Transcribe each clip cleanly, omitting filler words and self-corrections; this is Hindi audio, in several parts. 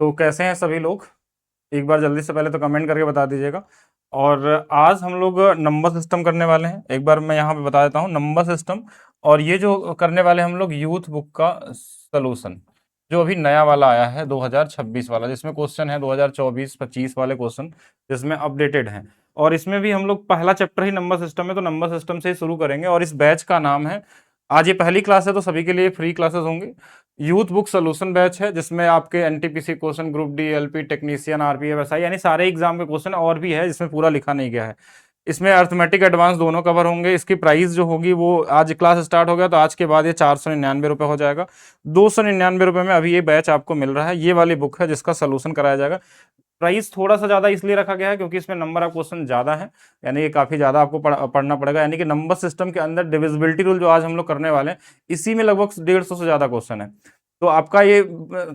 तो कैसे हैं सभी लोग? एक बार जल्दी से पहले तो कमेंट करके बता दीजिएगा। और आज हम लोग नंबर सिस्टम करने वाले हैं। एक बार मैं यहाँ पे बता देता हूँ नंबर सिस्टम। और ये जो करने वाले हम लोग यूथ बुक का सलूशन, जो अभी नया वाला आया है 2026 वाला, जिसमें क्वेश्चन है 2024-25 वाले क्वेश्चन, जिसमें अपडेटेड हैं। और इसमें भी हम लोग पहला चैप्टर ही नंबर सिस्टम है, तो नंबर सिस्टम से ही शुरू करेंगे। और इस बैच का नाम है, आज ये पहली क्लास है तो सभी के लिए फ्री क्लासेस होंगे। यूथ बुक सोल्यूशन बैच है, जिसमें आपके NTPC question, group D, LP, technician, RPF, SI, यानी सारे एग्जाम के क्वेश्चन और भी है, जिसमें पूरा लिखा नहीं गया है। इसमें अर्थमेटिक एडवांस दोनों कवर होंगे। इसकी प्राइस जो होगी वो, आज क्लास स्टार्ट हो गया तो आज के बाद ये 499 रुपये हो जाएगा। 299 रुपये में अभी ये बैच आपको मिल रहा है। ये वाली बुक है जिसका सोल्यूशन कराया जाएगा। प्राइस थोड़ा सा ज़्यादा इसलिए रखा गया है क्योंकि इसमें नंबर ऑफ क्वेश्चन ज़्यादा है, यानी कि काफ़ी ज़्यादा आपको पढ़ना पड़ेगा। यानी कि नंबर सिस्टम के अंदर डिविजिबिलिटी रूल जो आज हम लोग करने वाले हैं, इसी में लगभग 150 से ज़्यादा क्वेश्चन है। तो आपका ये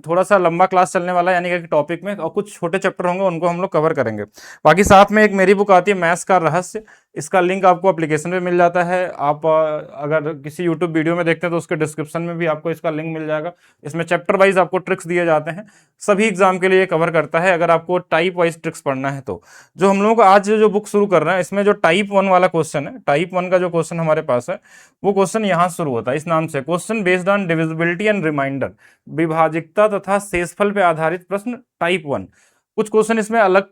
थोड़ा सा लंबा क्लास चलने वाला है, यानी कि टॉपिक में, और कुछ छोटे चैप्टर होंगे उनको हम लोग कवर करेंगे। बाकी साथ में एक मेरी बुक आती है, मैथ्स का रहस्य। इसका लिंक आपको एप्लीकेशन में मिल जाता है। आप अगर किसी यूट्यूब वीडियो में देखते हैं तो उसके डिस्क्रिप्शन में भी आपको इसका लिंक मिल जाएगा। इसमें चैप्टर वाइज आपको ट्रिक्स दिए जाते हैं, सभी एग्जाम के लिए कवर करता है, अगर आपको टाइप वाइज ट्रिक्स पढ़ना है तो। जो हम लोग आज जो बुक शुरू कर रहे हैं, इसमें जो टाइप 1 वाला क्वेश्चन है, टाइप 1 का जो क्वेश्चन हमारे पास है, वो क्वेश्चन यहाँ शुरू होता है इस नाम से, question based on divisibility and remainder, विभाजिकता तथा शेषफल पे आधारित प्रश्न, टाइप 1। कुछ क्वेश्चन इसमें अलग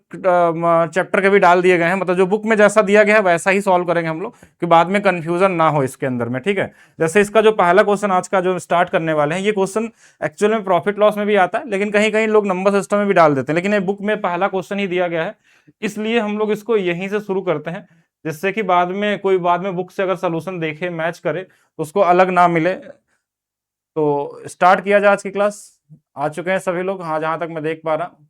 चैप्टर के भी डाल दिए गए हैं, मतलब जो बुक में जैसा दिया गया है वैसा ही सॉल्व करेंगे हम लोग, कि बाद में कंफ्यूजन ना हो इसके अंदर में, ठीक है। जैसे इसका जो पहला क्वेश्चन आज का जो स्टार्ट करने वाले हैं, ये क्वेश्चन एक्चुअल में प्रॉफिट लॉस में भी आता है, लेकिन कहीं कहीं लोग नंबर सिस्टम में भी डाल देते हैं, लेकिन ये बुक में पहला क्वेश्चन ही दिया गया है, इसलिए हम लोग इसको यहीं से शुरू करते हैं, जिससे कि बाद में कोई बाद में बुक से अगर सोल्यूशन देखे, मैच करे, तो उसको अलग ना मिले। तो स्टार्ट किया जाए आज की क्लास। आ चुके हैं सभी लोग? हाँ, जहां तक मैं देख पा रहा हूं।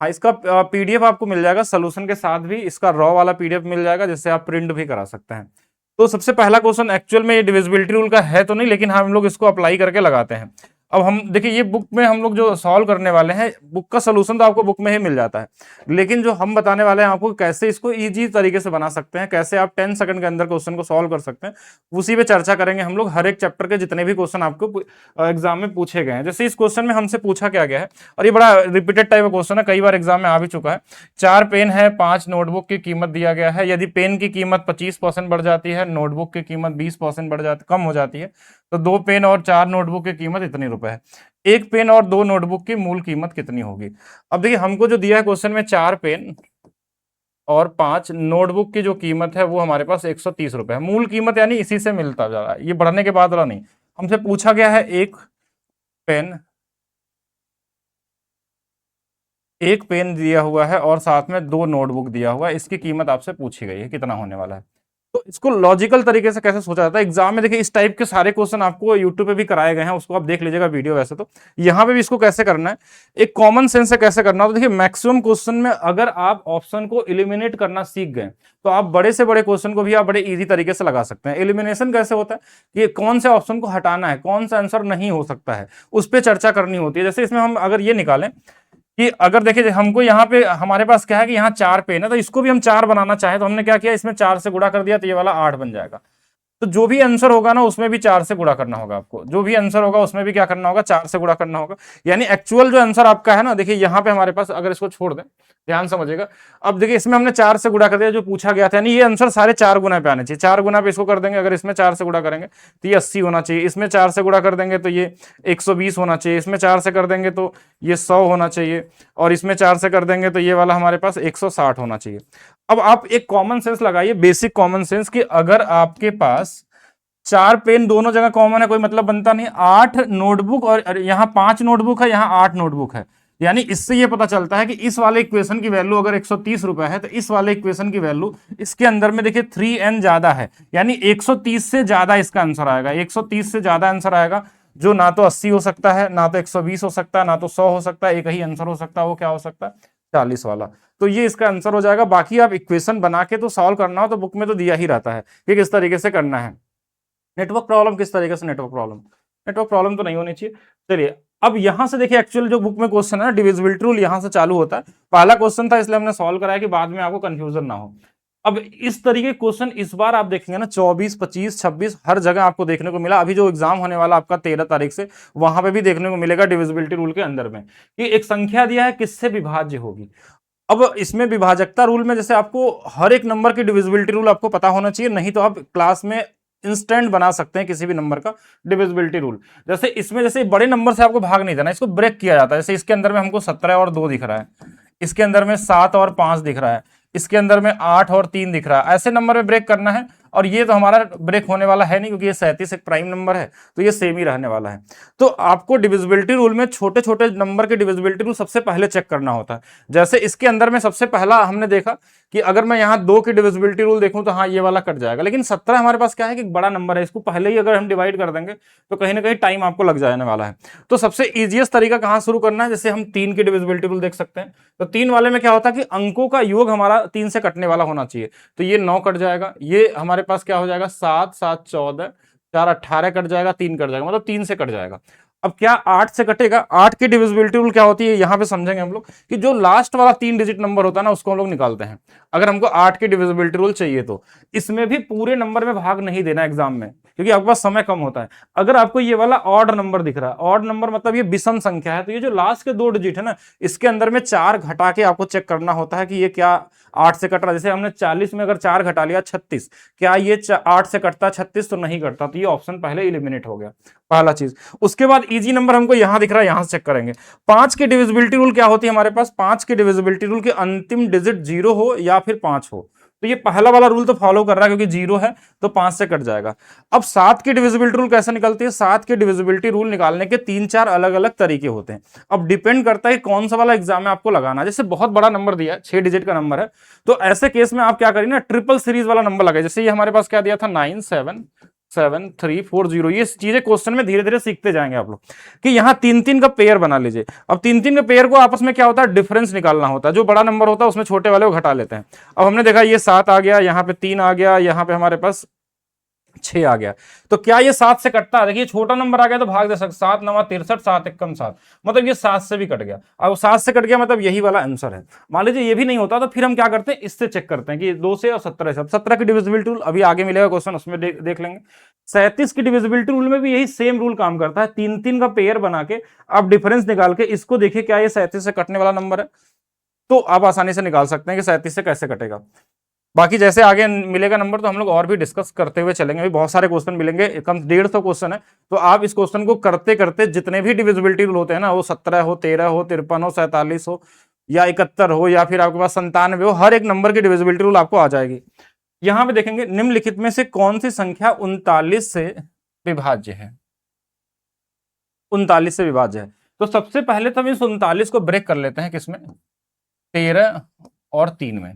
हाँ, इसका पीडीएफ आपको मिल जाएगा सोल्यूशन के साथ भी, इसका रॉ वाला पीडीएफ मिल जाएगा, जिससे आप प्रिंट भी करा सकते हैं। तो सबसे पहला क्वेश्चन एक्चुअल में ये डिविजिबिलिटी रूल का है तो नहीं, लेकिन हम लोग इसको अप्लाई करके लगाते हैं। अब हम देखिए, ये बुक में हम लोग जो सॉल्व करने वाले हैं, बुक का सोल्यूशन तो आपको बुक में ही मिल जाता है, लेकिन जो हम बताने वाले हैं आपको कैसे इसको इजी तरीके से बना सकते हैं, कैसे आप 10 सेकंड के अंदर क्वेश्चन को सॉल्व कर सकते हैं, उसी पे चर्चा करेंगे हम लोग। हर एक चैप्टर के जितने भी क्वेश्चन आपको एग्जाम में पूछे गए हैं, जैसे इस क्वेश्चन में हमसे पूछा क्या गया है, और ये बड़ा रिपीटेड टाइप का क्वेश्चन है, कई बार एग्जाम में आ भी चुका है। 4 पेन है, 5 नोटबुक की कीमत दिया गया है। यदि पेन की कीमत 25% बढ़ जाती है, नोटबुक की कीमत 20% बढ़ जाती, कम हो जाती है, तो 2 पेन और 4 नोटबुक की कीमत इतनी रुपए है। एक पेन और 2 नोटबुक की मूल कीमत कितनी होगी? अब देखिए, हमको जो दिया है क्वेश्चन में, 4 पेन और 5 नोटबुक की जो कीमत है वो हमारे पास 130 रुपए है। मूल कीमत यानी इसी से मिलता जा रहा है, ये बढ़ने के बाद वाला नहीं। हमसे पूछा गया है एक पेन दिया हुआ है और साथ में 2 नोटबुक दिया हुआ है, इसकी कीमत आपसे पूछी गई है कितना होने वाला है। तो इसको लॉजिकल तरीके से कैसे सोचा जाता है एग्जाम में, देखिए इस टाइप के सारे क्वेश्चन आपको यूट्यूब पे भी कराए गए हैं, उसको आप देख लीजिएगा वीडियो। वैसे तो यहाँ पे भी इसको कैसे करना है, एक कॉमन सेंस से कैसे करना है। तो देखिए, मैक्सिमम क्वेश्चन में अगर आप ऑप्शन को इलिमिनेट करना सीख गए, तो आप बड़े से बड़े क्वेश्चन को भी आप बड़े इजी तरीके से लगा सकते हैं। एलिमिनेशन कैसे होता है कि कौन से ऑप्शन को हटाना है, कौन सा आंसर नहीं हो सकता है, उस पर चर्चा करनी होती है। जैसे इसमें हम अगर ये निकालें कि अगर देखिए, हमको यहाँ पे हमारे पास क्या है कि यहाँ 4 पेन है, तो इसको भी हम 4 बनाना चाहें तो हमने क्या किया, इसमें 4 से गुणा कर दिया, तो ये वाला 8 बन जाएगा। तो जो भी आंसर होगा ना, उसमें भी 4 से गुणा करना होगा आपको, जो भी आंसर होगा उसमें भी क्या करना होगा, 4 से गुणा करना होगा। यानी एक्चुअल जो आंसर आपका है ना, देखिए यहाँ पे हमारे पास, अगर इसको छोड़ दें, ध्यान समझिएगा। अब देखिए, इसमें हमने 4 से गुणा कर दिया जो पूछा गया था, यानी ये आंसर सारे 4 गुना पे आने चाहिए। 4 गुना पे इसको कर देंगे, अगर इसमें 4 से गुणा करेंगे तो ये 80 होना चाहिए, इसमें 4 से गुणा कर देंगे तो ये 120 होना चाहिए, इसमें 4 से कर देंगे तो ये 100 होना चाहिए, और इसमें 4 से कर देंगे तो ये वाला हमारे पास 160 होना चाहिए। अब आप एक कॉमन सेंस लगाइए, बेसिक कॉमन सेंस, कि अगर आपके पास 4 पेन दोनों जगह कॉमन है, कोई मतलब बनता नहीं। 8 नोटबुक और यहाँ 5 नोटबुक है, यहाँ 8 नोटबुक है, यानी इससे ये पता चलता है कि इस वाले इक्वेशन की वैल्यू अगर 130 रुपए है, तो इस वाले इक्वेशन की वैल्यू इसके अंदर में देखिए 3n ज्यादा है, यानी 130 से ज्यादा इसका आंसर आएगा। 130 से ज्यादा आंसर आएगा, जो ना तो 80 हो सकता है, ना तो 120 हो सकता है, ना तो 100 हो सकता है, एक ही आंसर हो सकता है। वो क्या हो सकता है? 40 वाला। तो ये इसका आंसर हो जाएगा। बाकी आप इक्वेशन बना के तो सॉल्व करना हो तो बुक में तो दिया ही रहता है कि किस तरीके से करना है। नेटवर्क प्रॉब्लम किस तरीके से, नेटवर्क प्रॉब्लम तो नहीं होनी चाहिए। चलिए, अब यहां से देखिए, एक्चुअल जो बुक में क्वेश्चन है ना, डिविजिबिलिटी रूल यहां से चालू होता है। पहला क्वेश्चन था इसलिए हमने सॉल्व कराया कि बाद में आपको कंफ्यूजन ना हो। अब इस तरीके के क्वेश्चन इस बार आप देखेंगे ना 24, 25, 26 हर जगह आपको देखने को मिला। अभी जो एग्जाम होने वाला आपका 13 तारीख से, वहां पे भी देखने को मिलेगा डिविजिबिलिटी रूल के अंदर में कि एक संख्या दिया है किससे विभाज्य होगी। अब इसमें विभाजकता रूल में जैसे आपको हर एक नंबर की डिविजिबिलिटी रूल आपको पता होना चाहिए, नहीं तो आप क्लास में इंस्टेंट बना सकते हैं किसी भी नंबर का डिविजिबिलिटी रूल। जैसे इसमें जैसे बड़े नंबर से आपको भाग नहीं देना, इसको ब्रेक किया जाता है। जैसे इसके अंदर में हमको 17 और 2 दिख रहा है, इसके अंदर में 7 और 5 दिख रहा है, इसके अंदर में 8 और 3 दिख रहा है, ऐसे नंबर में ब्रेक करना है। और ये तो हमारा ब्रेक होने वाला है नहीं, क्योंकि ये 37 एक प्राइम नंबर है, तो ये सेम ही रहने वाला है। तो आपको डिविजिबिलिटी रूल में छोटे छोटे नंबर के डिविजिबिलिटी रूल सबसे पहले चेक करना होता है। जैसे इसके अंदर में सबसे पहला हमने देखा कि अगर मैं यहाँ 2 की डिविजिबिलिटी रूल देखूं तो हाँ ये वाला कट जाएगा, लेकिन 17 हमारे पास क्या है कि बड़ा नंबर है, इसको पहले ही अगर हम डिवाइड कर देंगे तो कहीं ना कहीं टाइम आपको लग जाने वाला है। तो सबसे इजीएस्ट तरीका कहाँ शुरू करना है, जैसे हम 3 की डिविजिबिलिटी रूल देख सकते हैं। तो 3 वाले में क्या होता है कि अंकों का योग हमारा 3 से कटने वाला होना चाहिए, तो ये 9 कट जाएगा, ये हमारे पास क्या हो जाएगा 7, 7 14, 4 18 कट जाएगा, 3 कट जाएगा, मतलब 3 से कट जाएगा। अब क्या 8 से कटेगा? 8 की डिविजिबिलिटी रूल क्या होती है यहां पे समझेंगे हम लोग कि जो लास्ट वाला 3 डिजिट नंबर होता है ना उसको हम लोग निकालते हैं। अगर हमको 8 की डिविजिबिलिटी रूल चाहिए तो इसमें भी पूरे नंबर में भाग नहीं देना एग्जाम में, क्योंकि आपके पास समय कम होता है। अगर आपको ये वाला ऑड नंबर दिख रहा है, ऑड नंबर मतलब ये विषम संख्या है, तो ये जो लास्ट के 2 डिजिट है ना इसके अंदर में 4 घटा के आपको चेक करना होता है कि ये क्या 8 से कट रहा है। जैसे हमने 40 में अगर 4 घटा लिया 36, क्या ये 8 से कटता 36? तो नहीं कटता, तो ये ऑप्शन पहले इलिमिनेट हो गया, पहला चीज। उसके बाद इजी नंबर हमको यहां दिख रहा है, यहां से चेक करेंगे। 5 की डिविजिबिलिटी रूल क्या होती है हमारे पास? 5 की डिविजिबिलिटी रूल के अंतिम डिजिट 0 हो या फिर 5 हो, तो ये पहला वाला रूल तो फॉलो कर रहा है क्योंकि 0 है तो 5 से कट जाएगा। अब 7 की डिविजिबिलिटी रूल कैसे निकलती है? 7 की डिविजिबिलिटी रूल निकालने के 3-4 अलग अलग तरीके होते हैं। अब डिपेंड करता है कौन सा वाला एग्जाम में आपको लगाना है। जैसे बहुत बड़ा नंबर दिया है, 6 डिजिट का नंबर है, तो ऐसे केस में आप क्या करिए ना, ट्रिपल सीरीज वाला नंबर लगाए। जैसे ये हमारे पास क्या दिया था 977 340, ये चीजें क्वेश्चन में धीरे धीरे सीखते जाएंगे आप लोग कि यहाँ 3-3 का पेयर बना लीजिए। अब 3-3 का पेयर को आपस में क्या होता है, डिफरेंस निकालना होता है। जो बड़ा नंबर होता है उसमें छोटे वाले को घटा लेते हैं। अब हमने देखा ये 7 आ गया, यहाँ पे 3 आ गया, यहाँ पे हमारे पास 6 आ गया, तो क्या ये 7 से कटता है? देखिए छोटा नंबर आ गया तो भाग दे सकते, 7 9 63, 7 1 7, मतलब ये 7 से भी कट गया। अब 7 से कट गया मतलब यही वाला आंसर है। मान लीजिए ये भी नहीं होता तो फिर हम क्या करते हैं, इससे चेक करते हैं कि 2 से और 17 से। 17 की डिविजिबिलिटी रूल अभी आगे मिलेगा क्वेश्चन, उसमें देख लेंगे। 37 की डिविजिबिलिटी रूल में भी यही सेम रूल काम करता है, 3-3 का पेयर बना के आप डिफरेंस निकाल के इसको देखिए क्या ये 37 से कटने वाला नंबर है, तो आप आसानी से निकाल सकते हैं कि 37 से कैसे कटेगा। बाकी जैसे आगे मिलेगा नंबर तो हम लोग और भी डिस्कस करते हुए चलेंगे। अभी बहुत सारे क्वेश्चन मिलेंगे, कम 150 क्वेश्चन है, तो आप इस क्वेश्चन को करते करते जितने भी डिविजिबिलिटी रूल होते हैं ना, वो 17 हो, 13 हो, 53 हो, 47 हो या 71 हो या फिर आपके पास 97 हो, हर एक नंबर की डिविजिबिलिटी रूल आपको आ जाएगी। यहां पे देखेंगे निम्नलिखित में से कौन सी संख्या 39 से विभाज्य है? 39 से विभाज्य है, तो सबसे पहले तो हम इस 39 को ब्रेक कर लेते हैं किसमें, 13 और 3 में।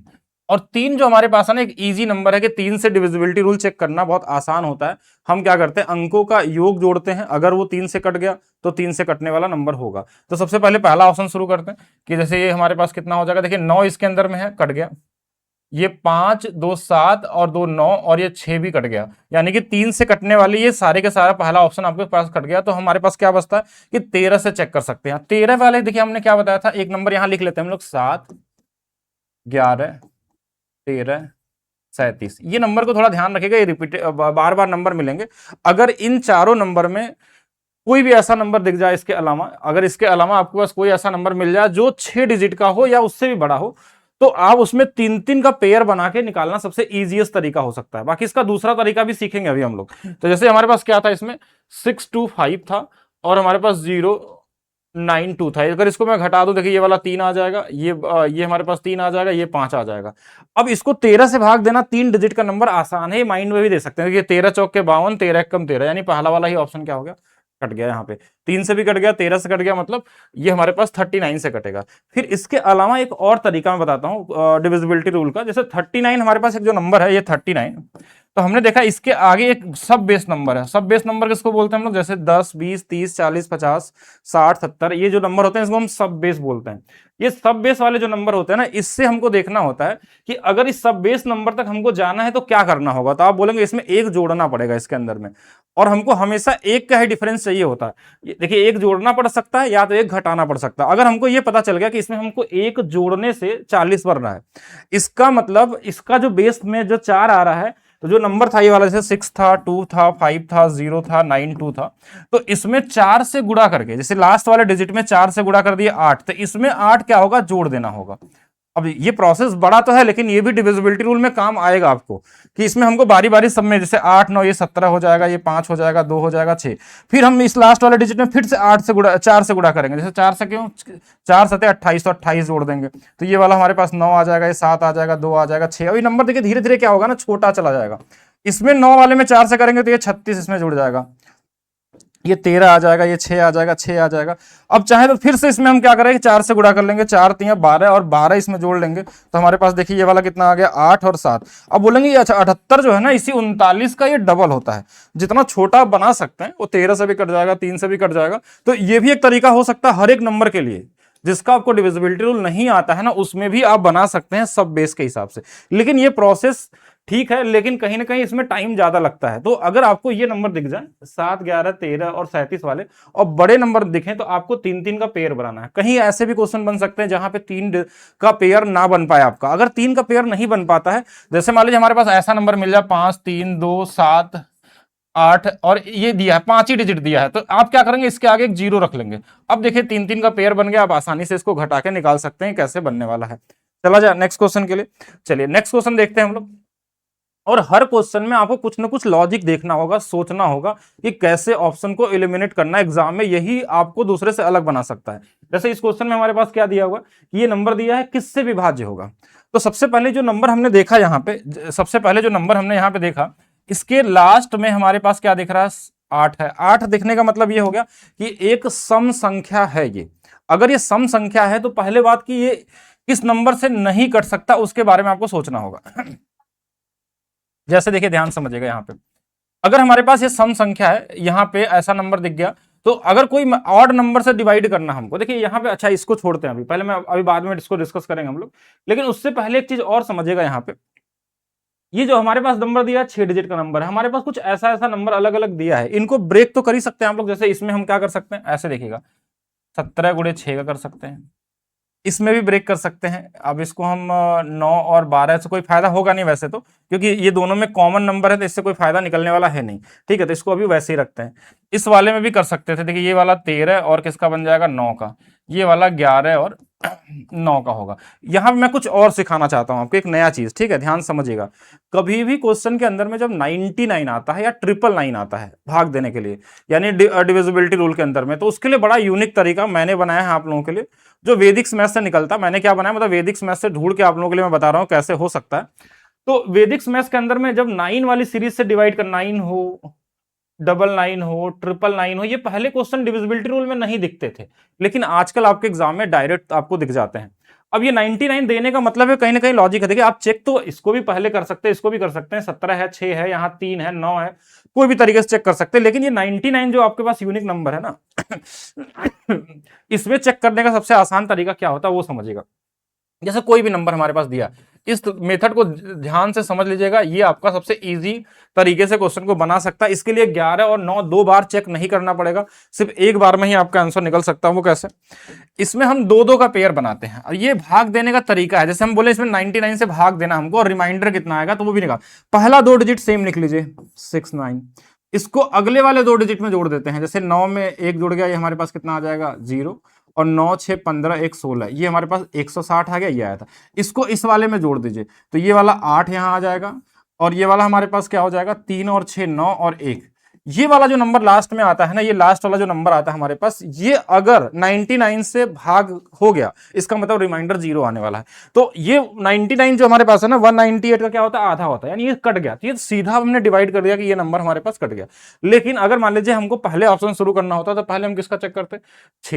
और 3 जो हमारे पास है ना एक इजी नंबर है कि 3 से डिविजिबिलिटी रूल चेक करना बहुत आसान होता है। हम क्या करते हैं, अंकों का योग जोड़ते हैं, अगर वो 3 से कट गया तो 3 से कटने वाला नंबर होगा। तो सबसे पहले पहला ऑप्शन शुरू करते हैं कि जैसे ये हमारे पास कितना हो जाएगा, देखिए 9 इसके अंदर में है, कट गया। ये 5 2 7 और 2 9 और ये 6 भी कट गया, यानी कि 3 से कटने वाली ये सारे के सारा पहला ऑप्शन आपके पास कट गया। तो हमारे पास क्या बचता है कि 13 से चेक कर सकते हैं। 13 वाले देखिए हमने क्या बताया था, एक नंबर यहां लिख लेते हैं हम लोग, 7 11 13 37। ये नंबर को थोड़ा ध्यान रखिएगा, ये रिपीट बार बार नंबर मिलेंगे। अगर इन चारों नंबर में कोई भी ऐसा नंबर दिख जाए इसके अलावा, अगर इसके अलावा आपके पास कोई ऐसा नंबर मिल जाए जो 6 डिजिट का हो या उससे भी बड़ा हो, तो आप उसमें 3-3 का पेयर बना के निकालना सबसे इजीएस्ट तरीका हो सकता है। बाकी इसका दूसरा तरीका भी सीखेंगे अभी हम लोग। तो जैसे हमारे पास क्या था, इसमें 625 था और हमारे पास 092 था। अगर इसको मैं घटा दूं, देखिए ये वाला 3 आ जाएगा, ये हमारे पास 3 आ जाएगा, ये 5 आ जाएगा। अब इसको 13 से भाग देना, 3 डिजिट का नंबर आसान है, माइंड में भी दे सकते हैं। 13 चौक के 52, 13 एक कम 13, यानी पहला वाला ही ऑप्शन क्या हो गया, कट गया। यहाँ पे 3 से भी कट गया, 13 से कट गया, मतलब ये हमारे पास 39 से कटेगा। फिर इसके अलावा एक और तरीका मैं बताता हूँ डिविजिबिलिटी रूल का। जैसे 39 हमारे पास एक जो नंबर है, ये 39, तो हमने देखा इसके आगे एक सब बेस नंबर है। सब बेस नंबर किसको बोलते हैं हम लोग? जैसे 10, 20, 30, 40, 50, 60, 70, ये जो नंबर होते हैं इसको हम सब बेस बोलते हैं। ये सब बेस वाले जो नंबर होते हैं ना, इससे हमको देखना होता है कि अगर इस सब बेस नंबर तक हमको जाना है तो क्या करना होगा। तो आप बोलेंगे इसमें एक जोड़ना पड़ेगा इसके अंदर में, और हमको हमेशा एक का ही डिफरेंस चाहिए होता है। देखिए, एक जोड़ना पड़ सकता है या तो एक घटाना पड़ सकता है। अगर हमको ये पता चल गया कि इसमें हमको एक जोड़ने से 40 बन रहा है, इसका मतलब इसका जो बेस में जो 4 आ रहा है, तो जो नंबर था ये वाला, जैसे 6 था, 2 था, 5 था, 0 था, 9, 2 था, तो इसमें 4 से गुणा करके, जैसे लास्ट वाले डिजिट में 4 से गुणा कर दिए 8, तो इसमें 8 क्या होगा? जोड़ देना होगा। अब ये प्रोसेस बड़ा तो है, लेकिन ये भी डिविजिबिलिटी रूल में काम आएगा आपको, कि इसमें हमको बारी बारी सब में, जैसे 8, 9, ये 17 हो जाएगा, ये 5 हो जाएगा, 2 हो जाएगा, 6, फिर हम इस लास्ट वाले डिजिट में फिर से 8 से गुणा, 4 से गुणा करेंगे। जैसे 4 से क्यों? 4 सते 28, तो 28 जोड़ देंगे, तो ये वाला हमारे पास 9 आ जाएगा, ये 7 आ जाएगा, 2 आ जाएगा, 6। और ये नंबर देखिए धीरे धीरे क्या होगा ना, छोटा चला जाएगा। इसमें 9 वाले में 4 से करेंगे तो ये 36 इसमें जुड़ जाएगा, ये 13 आ जाएगा, ये 6 आ जाएगा, 6 आ जाएगा। अब चाहे तो फिर से इसमें हम क्या करेंगे? 4 से गुणा कर लेंगे, 4 3 12, और 12 इसमें जोड़ लेंगे, तो हमारे पास देखिए ये वाला कितना आ गया? 8 और 7। अब बोलेंगे ये अच्छा 78 जो है ना, इसी 39 का ये डबल होता है। जितना छोटा आप बना सकते हैं वो 13 से भी कट जाएगा, 3 से भी कट जाएगा। तो ये भी एक तरीका हो सकता है हर एक नंबर के लिए, जिसका आपको डिविजिबिलिटी रूल नहीं आता है ना, उसमें भी आप बना सकते हैं सब बेस के हिसाब से। लेकिन ये प्रोसेस ठीक है, लेकिन कहीं ना कहीं इसमें टाइम ज्यादा लगता है। तो अगर आपको ये नंबर दिख जाए 7, 11, 13 और 37 वाले, और बड़े नंबर दिखें, तो आपको 3-3 का पेयर बनाना है। कहीं ऐसे भी क्वेश्चन बन सकते हैं जहां पे 3 का पेयर ना बन पाए आपका। अगर 3 का पेयर नहीं बन पाता है, जैसे मान लीजिए हमारे पास ऐसा नंबर मिल जाए 5, 3, 2, 7, 8, और ये दिया है 5 ही डिजिट दिया है, तो आप क्या करेंगे? इसके आगे एक 0 रख लेंगे। अब देखिए 3-3 का पेयर बन गया, आप आसानी से इसको घटा के निकाल सकते हैं कैसे बनने वाला है। चला जाए नेक्स्ट क्वेश्चन के लिए। चलिए नेक्स्ट क्वेश्चन देखते हैं हम लोग। और हर क्वेश्चन में आपको कुछ ना कुछ लॉजिक देखना होगा, सोचना होगा कि कैसे ऑप्शन को एलिमिनेट करना है। एग्जाम में यही आपको दूसरे से अलग बना सकता है। जैसे इस क्वेश्चन में हमारे पास क्या दिया हुआ कि ये नंबर दिया है किससे विभाज्य होगा। तो सबसे पहले जो नंबर हमने देखा यहाँ पे, सबसे पहले जो नंबर हमने यहाँ पे देखा, इसके लास्ट में हमारे पास क्या दिख रहा है? 8 है। 8 दिखने का मतलब ये हो गया कि एक सम संख्या है ये। अगर ये सम संख्या है तो पहले बात कि ये किस नंबर से नहीं कट सकता, उसके बारे में आपको सोचना होगा। जैसे देखिए, ध्यान समझिएगा यहाँ पे, अगर हमारे पास ये सम संख्या है, यहाँ पे ऐसा नंबर दिख गया, तो अगर कोई ऑड नंबर से डिवाइड करना हमको, देखिए यहाँ पे, अच्छा इसको छोड़ते हैं अभी, पहले मैं अभी बाद में इसको डिस्कस करेंगे हम लोग, लेकिन उससे पहले एक चीज और समझिएगा। यहाँ पे ये जो हमारे पास नंबर दिया है 6 डिजिट का नंबर है, हमारे पास कुछ ऐसा ऐसा नंबर अलग अलग दिया है, इनको ब्रेक तो कर ही सकते हैं हम लोग। जैसे इसमें हम क्या कर सकते हैं, ऐसे देखिएगा 17 गुणे 6 का कर सकते हैं, इसमें भी ब्रेक कर सकते हैं। अब इसको हम 9 और 12 से कोई फायदा होगा नहीं वैसे तो, क्योंकि ये दोनों में कॉमन नंबर है, तो इससे कोई फायदा निकलने वाला है नहीं। ठीक है, तो इसको अभी वैसे ही रखते हैं। इस वाले में भी कर सकते थे। देखिए ये वाला 13 और किसका बन जाएगा? 9 का। ये वाला 11 और 9 का होगा। यहां मैं कुछ और सिखाना चाहता हूं आपको, एक नया चीज। ठीक है, ध्यान समझिएगा। कभी भी क्वेश्चन के अंदर में जब 99 आता है या 999 आता है भाग देने के लिए, यानी डिविजिबिलिटी रूल के अंदर में, तो उसके लिए बड़ा यूनिक तरीका मैंने बनाया है आप लोगों के लिए, जो वैदिक मैथ से निकलता। मैंने क्या बनाया, मतलब वैदिक मैथ से ढूंढ के आप लोगों के लिए मैं बता रहा हूं कैसे हो सकता है। तो वैदिक मैथ के अंदर में जब 9 वाली सीरीज से डिवाइड कर, 9 हो, 99 हो, 999 हो, ये पहले क्वेश्चन डिविजिबिलिटी रूल में नहीं दिखते थे, लेकिन आजकल आपके एग्जाम में डायरेक्ट आपको दिख जाते हैं। अब ये 99 देने का मतलब है कहीं ना कहीं लॉजिक है। देखिए आप चेक तो इसको भी पहले कर सकते हैं, इसको भी कर सकते हैं। 17 है, 6 है, यहाँ 3 है, 9 है, कोई भी तरीके से चेक कर सकते हैं। लेकिन ये 99 जो आपके पास यूनिक नंबर है ना, इसमें चेक करने का सबसे आसान तरीका क्या होता है वो समझिएगा। जैसे कोई भी नंबर हमारे पास दिया, इस मेथड को ध्यान से समझ लीजिएगा, ये आपका सबसे इजी तरीके से क्वेश्चन को बना सकता है। इसके लिए 11 और 9 दो बार चेक नहीं करना पड़ेगा, सिर्फ एक बार में ही आपका आंसर निकल सकता है। वो कैसे? इसमें हम दो दो का पेयर बनाते हैं, और ये भाग देने का तरीका है। जैसे हम बोले इसमें 99 से भाग देना हमको, और रिमाइंडर कितना आएगा तो वो भी निकाल। पहला 2 डिजिट सेम लिख लीजिए 69, इसको अगले वाले 2 डिजिट में जोड़ देते हैं। जैसे 9 में 1 जुड़ गया, ये हमारे पास कितना आ जाएगा? 0, और 9, 6, 15, 1, 16, ये हमारे पास 160 आ गया, ये आया था। इसको इस वाले में जोड़ दीजिए, तो ये वाला 8 यहाँ आ जाएगा, और ये वाला हमारे पास क्या हो जाएगा? 3 और 6 9 और 1, ये वाला जो नंबर लास्ट में आता है ना, ये लास्ट वाला जो नंबर आता है हमारे पास, ये अगर 99 से भाग हो गया, इसका मतलब रिमाइंडर 0 आने वाला है। तो ये 99 जो हमारे पास है ना, 198 का क्या होता है, आधा होता है, यानी ये कट गया। तो ये सीधा हमने डिवाइड कर दिया कि ये नंबर हमारे पास कट गया। लेकिन अगर मान लीजिए हमको पहले ऑप्शन शुरू करना होता तो पहले हम किसका चेक करते,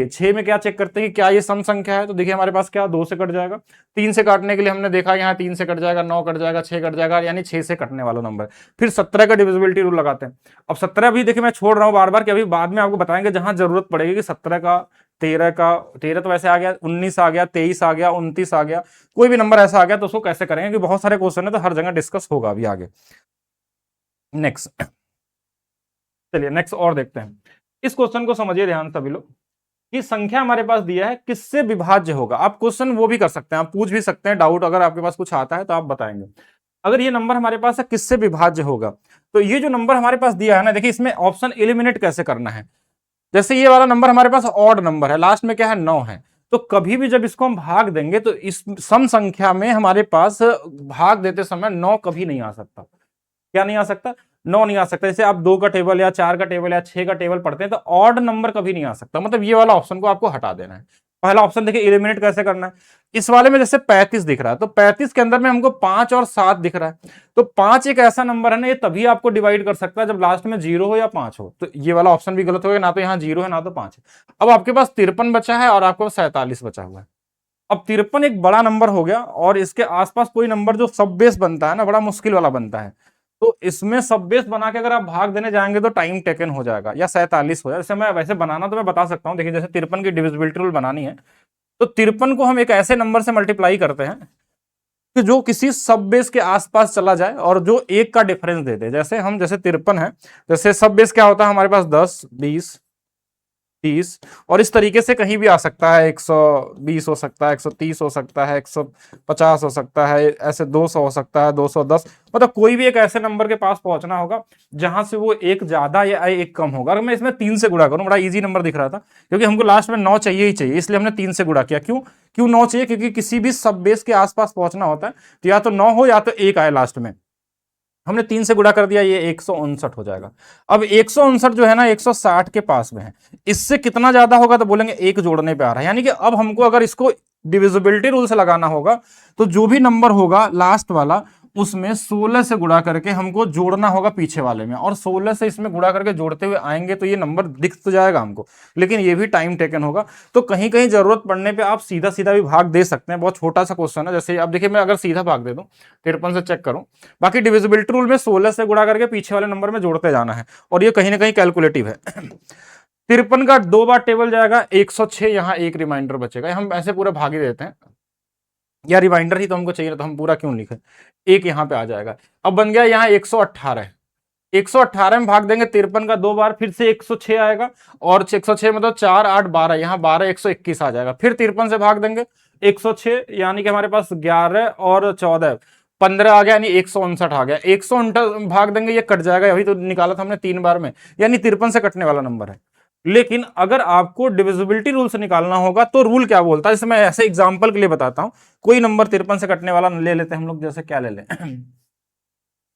6 में क्या चेक करते हैं कि क्या ये सम संख्या है। तो देखिए हमारे पास क्या 2 से कट जाएगा, 3 से काटने के लिए हमने देखा यहाँ 3 से कट जाएगा, 9 कट जाएगा, 6 कट जाएगा, यानी 6 से कटने वाला नंबर। फिर 17 का डिविजिबिलिटी रूल लगाते हैं। अब 17 भी देखिए मैं छोड़ रहा हूं बार बार कि अभी बाद में आपको बताएंगे जहां जरूरत पड़ेगी कि 17 का 13 का 13 तो वैसे आ गया, 19 आ गया, 23 आ गया, 29 आ गया, कोई भी नंबर ऐसा आ गया तो उसको कैसे करेंगे, कि बहुत सारे क्वेश्चन है तो हर जगह डिस्कस होगा अभी आगे। नेक्स्ट, चलिए नेक्स्ट और देखते हैं। इस क्वेश्चन को समझिए ध्यान सभी लोग, कि संख्या हमारे पास दिया है किससे विभाज्य होगा। आप क्वेश्चन वो भी कर सकते हैं, आप पूछ भी सकते हैं, डाउट अगर आपके पास कुछ आता है तो आप बताएंगे। अगर ये नंबर हमारे पास है किससे विभाज्य होगा, तो ये जो नंबर हमारे पास दिया है ना, देखिए इसमें ऑप्शन एलिमिनेट कैसे करना है। जैसे ये वाला नंबर हमारे पास ऑड नंबर है, लास्ट में क्या है 9 है, तो कभी भी जब इसको हम भाग देंगे तो इस सम संख्या में हमारे पास भाग देते समय 9 कभी नहीं आ सकता। क्या नहीं आ सकता, 9 नहीं आ सकता। जैसे आप 2 का टेबल या 4 का टेबल या 6 का टेबल पढ़ते हैं तो ऑड नंबर कभी नहीं आ सकता, मतलब ये वाला ऑप्शन को आपको हटा देना है। पहला ऑप्शन देखिए एलिमिनेट कैसे करना है। इस वाले में जैसे 35 दिख रहा है, तो 35 के अंदर में हमको 5 और 7 दिख रहा है, तो 5 एक ऐसा नंबर है ना, ये तभी आपको डिवाइड कर सकता है जब लास्ट में 0 हो या 5 हो। तो ये वाला ऑप्शन भी गलत हो गया, ना तो यहाँ 0 है ना तो 5 है। अब आपके पास 53 बचा है और आपके पास 47 बचा हुआ है। अब 53 एक बड़ा नंबर हो गया और इसके आसपास कोई नंबर जो सब बेस बनता है ना, बड़ा मुश्किल वाला बनता है। तो इसमें सब बेस बना के अगर आप भाग देने जाएंगे तो टाइम टेकन हो जाएगा, या 47 हो जाए। जैसे मैं वैसे बनाना तो मैं बता सकता हूँ, देखिए जैसे 53 की डिविजिबिलिटी रूल बनानी है, तो 53 को हम एक ऐसे नंबर से मल्टीप्लाई करते हैं कि जो किसी सब बेस के आसपास चला जाए और जो एक का डिफरेंस दे दे। जैसे हम जैसे 53 है, जैसे सब बेस क्या होता है हमारे पास 10, 20, 30, और इस तरीके से कहीं भी आ सकता है, 120 हो सकता है, 130 हो सकता है, 150 हो सकता है, ऐसे 200 हो सकता है, 210, मतलब कोई भी एक ऐसे नंबर के पास पहुंचना होगा जहां से वो एक ज्यादा या एक कम होगा। अगर मैं इसमें 3 से गुणा करूं, बड़ा इजी नंबर दिख रहा था, क्योंकि हमको लास्ट में 9 चाहिए ही चाहिए, इसलिए हमने 3 से गुणा किया। क्यों क्यों 9 चाहिए, क्योंकि किसी भी सब बेस के आसपास पहुंचना होता है तो या तो 9 हो या तो 1 आए लास्ट में। हमने 3 से गुणा कर दिया, ये 159 हो जाएगा। अब 159 जो है ना 160 के पास में है, इससे कितना ज्यादा होगा तो बोलेंगे एक जोड़ने पे आ रहा है। यानी कि अब हमको अगर इसको डिविजिबिलिटी रूल से लगाना होगा तो जो भी नंबर होगा लास्ट वाला, उसमें 16 से गुणा करके हमको जोड़ना होगा पीछे वाले में, और 16 से इसमें गुणा करके जोड़ते हुए आएंगे तो ये नंबर दिख तो जाएगा हमको, लेकिन ये भी टाइम टेकन होगा। तो कहीं कहीं जरूरत पड़ने पे आप सीधा सीधा भी भाग दे सकते हैं, बहुत छोटा सा क्वेश्चन है। जैसे अब देखिए मैं अगर सीधा भाग दे दूं, 53 से चेक करूं, बाकी डिविजिबिलिटी रूल में 16 से गुणा करके पीछे वाले नंबर में जोड़ते जाना है, और ये कहीं ना कहीं कैलकुलेटिव है। 53 का 2 बार टेबल जाएगा, 106, यहाँ एक रिमाइंडर बचेगा। हम ऐसे पूरे भाग ही देते हैं, या रिमाइंडर ही तो हमको चाहिए, तो हम पूरा क्यों लिखे, एक यहाँ पे आ जाएगा। अब बन गया यहाँ 118, 118 में भाग देंगे 53 का 2 बार, फिर से 106 आएगा, और 106 मतलब 4 8 12, यहाँ 12 121 आ जाएगा। फिर 53 से भाग देंगे 106, यानी कि हमारे पास 11 और 14 15 आ गया, यानी 159 आ गया। 159 भाग देंगे, ये कट जाएगा, अभी तो निकाला था हमने 3 बार में, यानी 53 से कटने वाला नंबर है। लेकिन अगर आपको डिविजिबिलिटी रूल से निकालना होगा तो रूल क्या बोलता है, जैसे मैं ऐसे एग्जांपल के लिए बताता हूं। कोई नंबर 53 से कटने वाला ले लेते हैं हम लोग, जैसे क्या ले लें,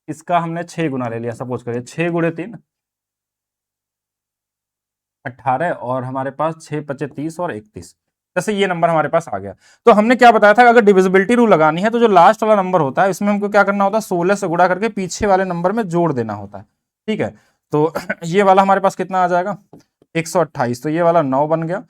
इसका हमने 6 गुना ले लिया, सपोज करिए 6 गुणे 3 18, और हमारे पास 6 पचे 30 और 31, जैसे ये नंबर हमारे पास आ गया। तो हमने क्या बताया था, अगर डिविजिबिलिटी रूल लगानी है तो जो लास्ट वाला नंबर होता है इसमें हमको क्या करना होता है, 16 से गुणा करके पीछे वाले नंबर में जोड़ देना होता है। ठीक है, तो ये वाला हमारे पास कितना आ जाएगा, 128, तो ये वाला 9 बन गया,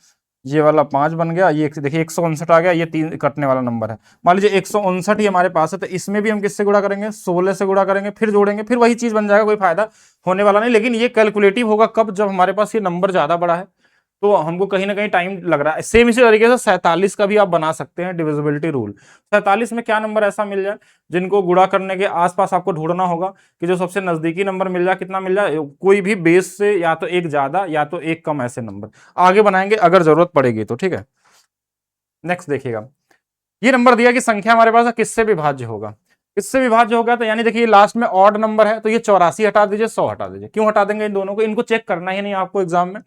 ये वाला 5 बन गया, ये देखिए 159 आ गया, ये 3 कटने वाला नंबर है। मान लीजिए 159 ही हमारे पास है, तो इसमें भी हम किससे गुणा करेंगे, 16 से गुणा करेंगे, फिर जोड़ेंगे, फिर वही चीज बन जाएगा, कोई फायदा होने वाला नहीं। लेकिन ये कैलकुलेटिव होगा कब, जब हमारे पास ये नंबर ज्यादा बड़ा है, तो हमको कहीं ना कहीं टाइम लग रहा है। सेम इसी तरीके से 47 का भी आप बना सकते हैं डिविजिबिलिटी रूल। 47 में क्या नंबर ऐसा मिल जाए जिनको गुणा करने के आसपास आपको ढूंढना होगा कि जो सबसे नजदीकी नंबर मिल जाए, कितना मिल जाए, कोई भी बेस से या तो एक ज्यादा या तो एक कम, ऐसे नंबर आगे बनाएंगे अगर जरूरत पड़ेगी तो। ठीक है, नेक्स्ट देखिएगा, ये नंबर दिया कि संख्या हमारे पास किससे विभाज्य होगा। किससे विभाज्य होगा, तो यानी देखिए लास्ट में ऑड नंबर है, तो ये 84 हटा दीजिए, 100 हटा दीजिए। क्यों हटा देंगे इन दोनों को, इनको चेक करना ही नहीं आपको एग्जाम में।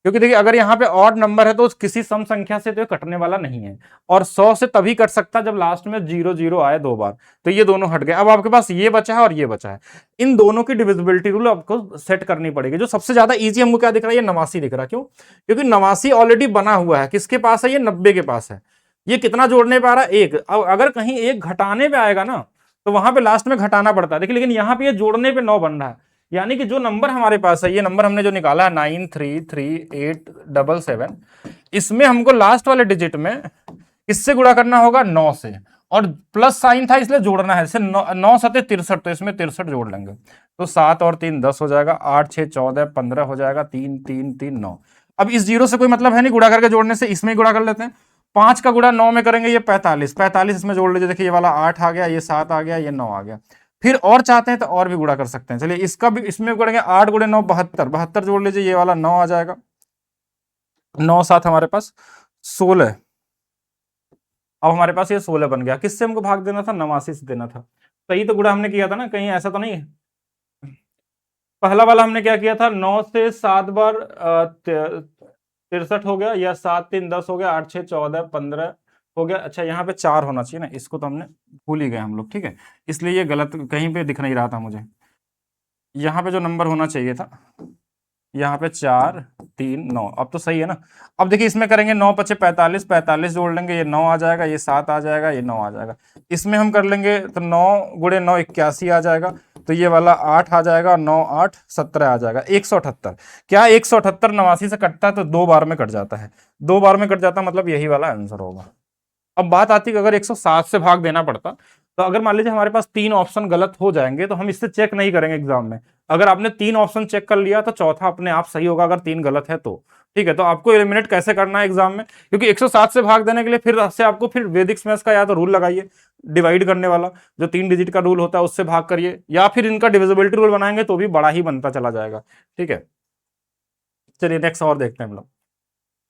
क्योंकि देखिए अगर यहाँ पे ऑड नंबर है तो किसी सम संख्या से तो ये कटने वाला नहीं है, और 100 से तभी कट सकता जब लास्ट में 0 0 आए 2 बार, तो ये दोनों हट गए। अब आपके पास ये बचा है और ये बचा है, इन दोनों की डिविजिबिलिटी रूल आपको सेट करनी पड़ेगी। जो सबसे ज्यादा इजी हमको क्या दिख रहा है, ये 89 दिख रहा है। क्यों? क्योंकि 89 ऑलरेडी बना हुआ है, किसके पास है, ये 90 के पास है। ये कितना जोड़ने पे आ रहा है, एक। अब अगर कहीं एक घटाने पे आएगा ना तो वहां पे लास्ट में घटाना पड़ता है, देखिए लेकिन यहाँ पे ये जोड़ने पे 9 बन रहा है, यानी कि जो नंबर हमारे पास है, ये नंबर हमने जो निकाला है 933877, इसमें हमको लास्ट वाले डिजिट में किससे गुणा करना होगा, 9 से, और प्लस साइन था इसलिए जोड़ना है, जैसे 9 सते 63, तो इसमें 63 जोड़ लेंगे, तो 7 और 3 10 हो जाएगा, 8 6 14 15 हो जाएगा, 3 3 3 9। अब इस जीरो से कोई मतलब है नहीं गुणा करके जोड़ने से, इसमें ही गुणा कर लेते हैं। 5 का गुणा 9 में करेंगे, ये 45, 45 इसमें जोड़ लीजिए, देखिए ये वाला 8 आ गया, ये 7 आ गया, ये 9 आ गया। फिर और चाहते हैं तो और भी गुणा कर सकते हैं, चलिए इसका भी, इसमें करेंगे 8 गुणे 9 72, 72 जोड़ लीजिए, ये वाला 9 आ जाएगा, 9 7 हमारे पास 16। अब हमारे पास ये 16 बन गया, किससे हमको भाग देना था, 89 से देना था। सही तो गुणा हमने किया था ना, कहीं ऐसा तो नहीं है। पहला वाला हमने क्या किया था, 9 से 7 बार 63 हो गया, या 7 3 10 हो गया, 8 6 14 15 हो गया। अच्छा यहाँ पे 4 होना चाहिए ना, इसको तो हमने भूल ही गए हम लोग, ठीक है, इसलिए ये गलत कहीं पे दिख नहीं रहा था मुझे। यहाँ पे जो नंबर होना चाहिए था, यहाँ पे 4 3 9, अब तो सही है ना। अब देखिए इसमें करेंगे 9 पचे 45, 45 जोड़ लेंगे, ये 9 आ जाएगा, ये 7 आ जाएगा, ये 9 आ जाएगा। इसमें हम कर लेंगे तो 9 गुणे 9 81 आ जाएगा, तो ये वाला 8 आ जाएगा, 9 8 17 आ जाएगा, 178। क्या 178 89 से कटता है तो 2 बार में कट जाता है, 2 बार में कट जाता है, मतलब यही वाला आंसर होगा। अब बात आती है कि अगर 107 से भाग देना पड़ता, तो अगर मान लीजिए हमारे पास 3 ऑप्शन गलत हो जाएंगे तो हम इससे चेक नहीं करेंगे एग्जाम में। अगर आपने 3 ऑप्शन चेक कर लिया तो चौथा अपने आप सही होगा, अगर 3 गलत है तो। ठीक है, तो आपको एलिमिनेट कैसे करना है एग्जाम में, क्योंकि 107 से भाग देने के लिए फिर से आपको फिर वैदिक मैथ्स का या तो रूल लगाइए डिवाइड करने वाला, जो 3 डिजिट का रूल होता है उससे भाग करिए, या फिर इनका डिविजिबिलिटी रूल बनाएंगे तो भी बड़ा ही बनता चला जाएगा। ठीक है, चलिए नेक्स्ट और देखते हैं हम लोग।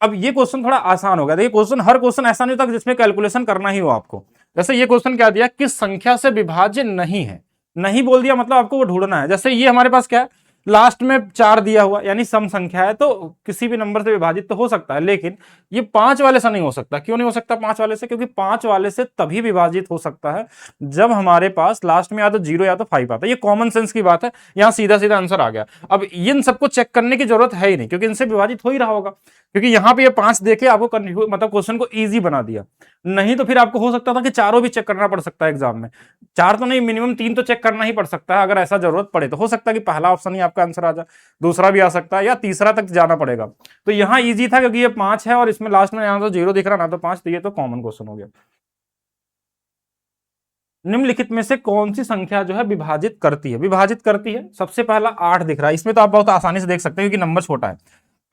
अब ये क्वेश्चन थोड़ा आसान होगा, देखिए क्वेश्चन, हर क्वेश्चन ऐसा नहीं होता जिसमें कैलकुलेशन करना ही हो आपको। जैसे ये क्वेश्चन क्या दिया, किस संख्या से विभाज्य नहीं है, नहीं बोल दिया मतलब आपको वो ढूंढना है। जैसे ये हमारे पास क्या है, लास्ट में 4 दिया हुआ, यानी सम संख्या है, तो किसी भी नंबर से विभाजित तो हो सकता है, लेकिन ये 5 वाले से नहीं हो सकता। क्यों नहीं हो सकता 5 वाले से, क्योंकि 5 वाले से तभी विभाजित हो सकता है जब हमारे पास लास्ट में या तो 0 या तो 5 आता है। ये कॉमन सेंस की बात है, यहां सीधा सीधा आंसर आ गया। अब इन सबको चेक करने की जरूरत है ही नहीं, क्योंकि इनसे विभाजित हो ही रहा होगा, क्योंकि यहां पे ये 5 देके आपको मतलब क्वेश्चन को इजी बना दिया। नहीं तो फिर आपको हो सकता था कि चारों भी चेक करना पड़ सकता है एग्जाम में, 4 तो नहीं, मिनिमम 3 तो चेक करना ही पड़ सकता है, अगर ऐसा जरूरत पड़े तो। हो सकता है कि पहला ऑप्शन ही आपका आंसर आ जाए, दूसरा भी आ सकता है, या तीसरा तक जाना पड़ेगा। तो यहां इजी था क्योंकि ये 5 है और इसमें लास्ट में यहां तो 0 दिख रहा ना तो 5, तो ये तो कॉमन क्वेश्चन हो गया। निम्नलिखित में से कौन सी संख्या जो है विभाजित करती है, विभाजित करती है, सबसे पहला 8 दिख रहा है, इसमें तो आप बहुत आसानी से देख सकते हैं क्योंकि नंबर छोटा है।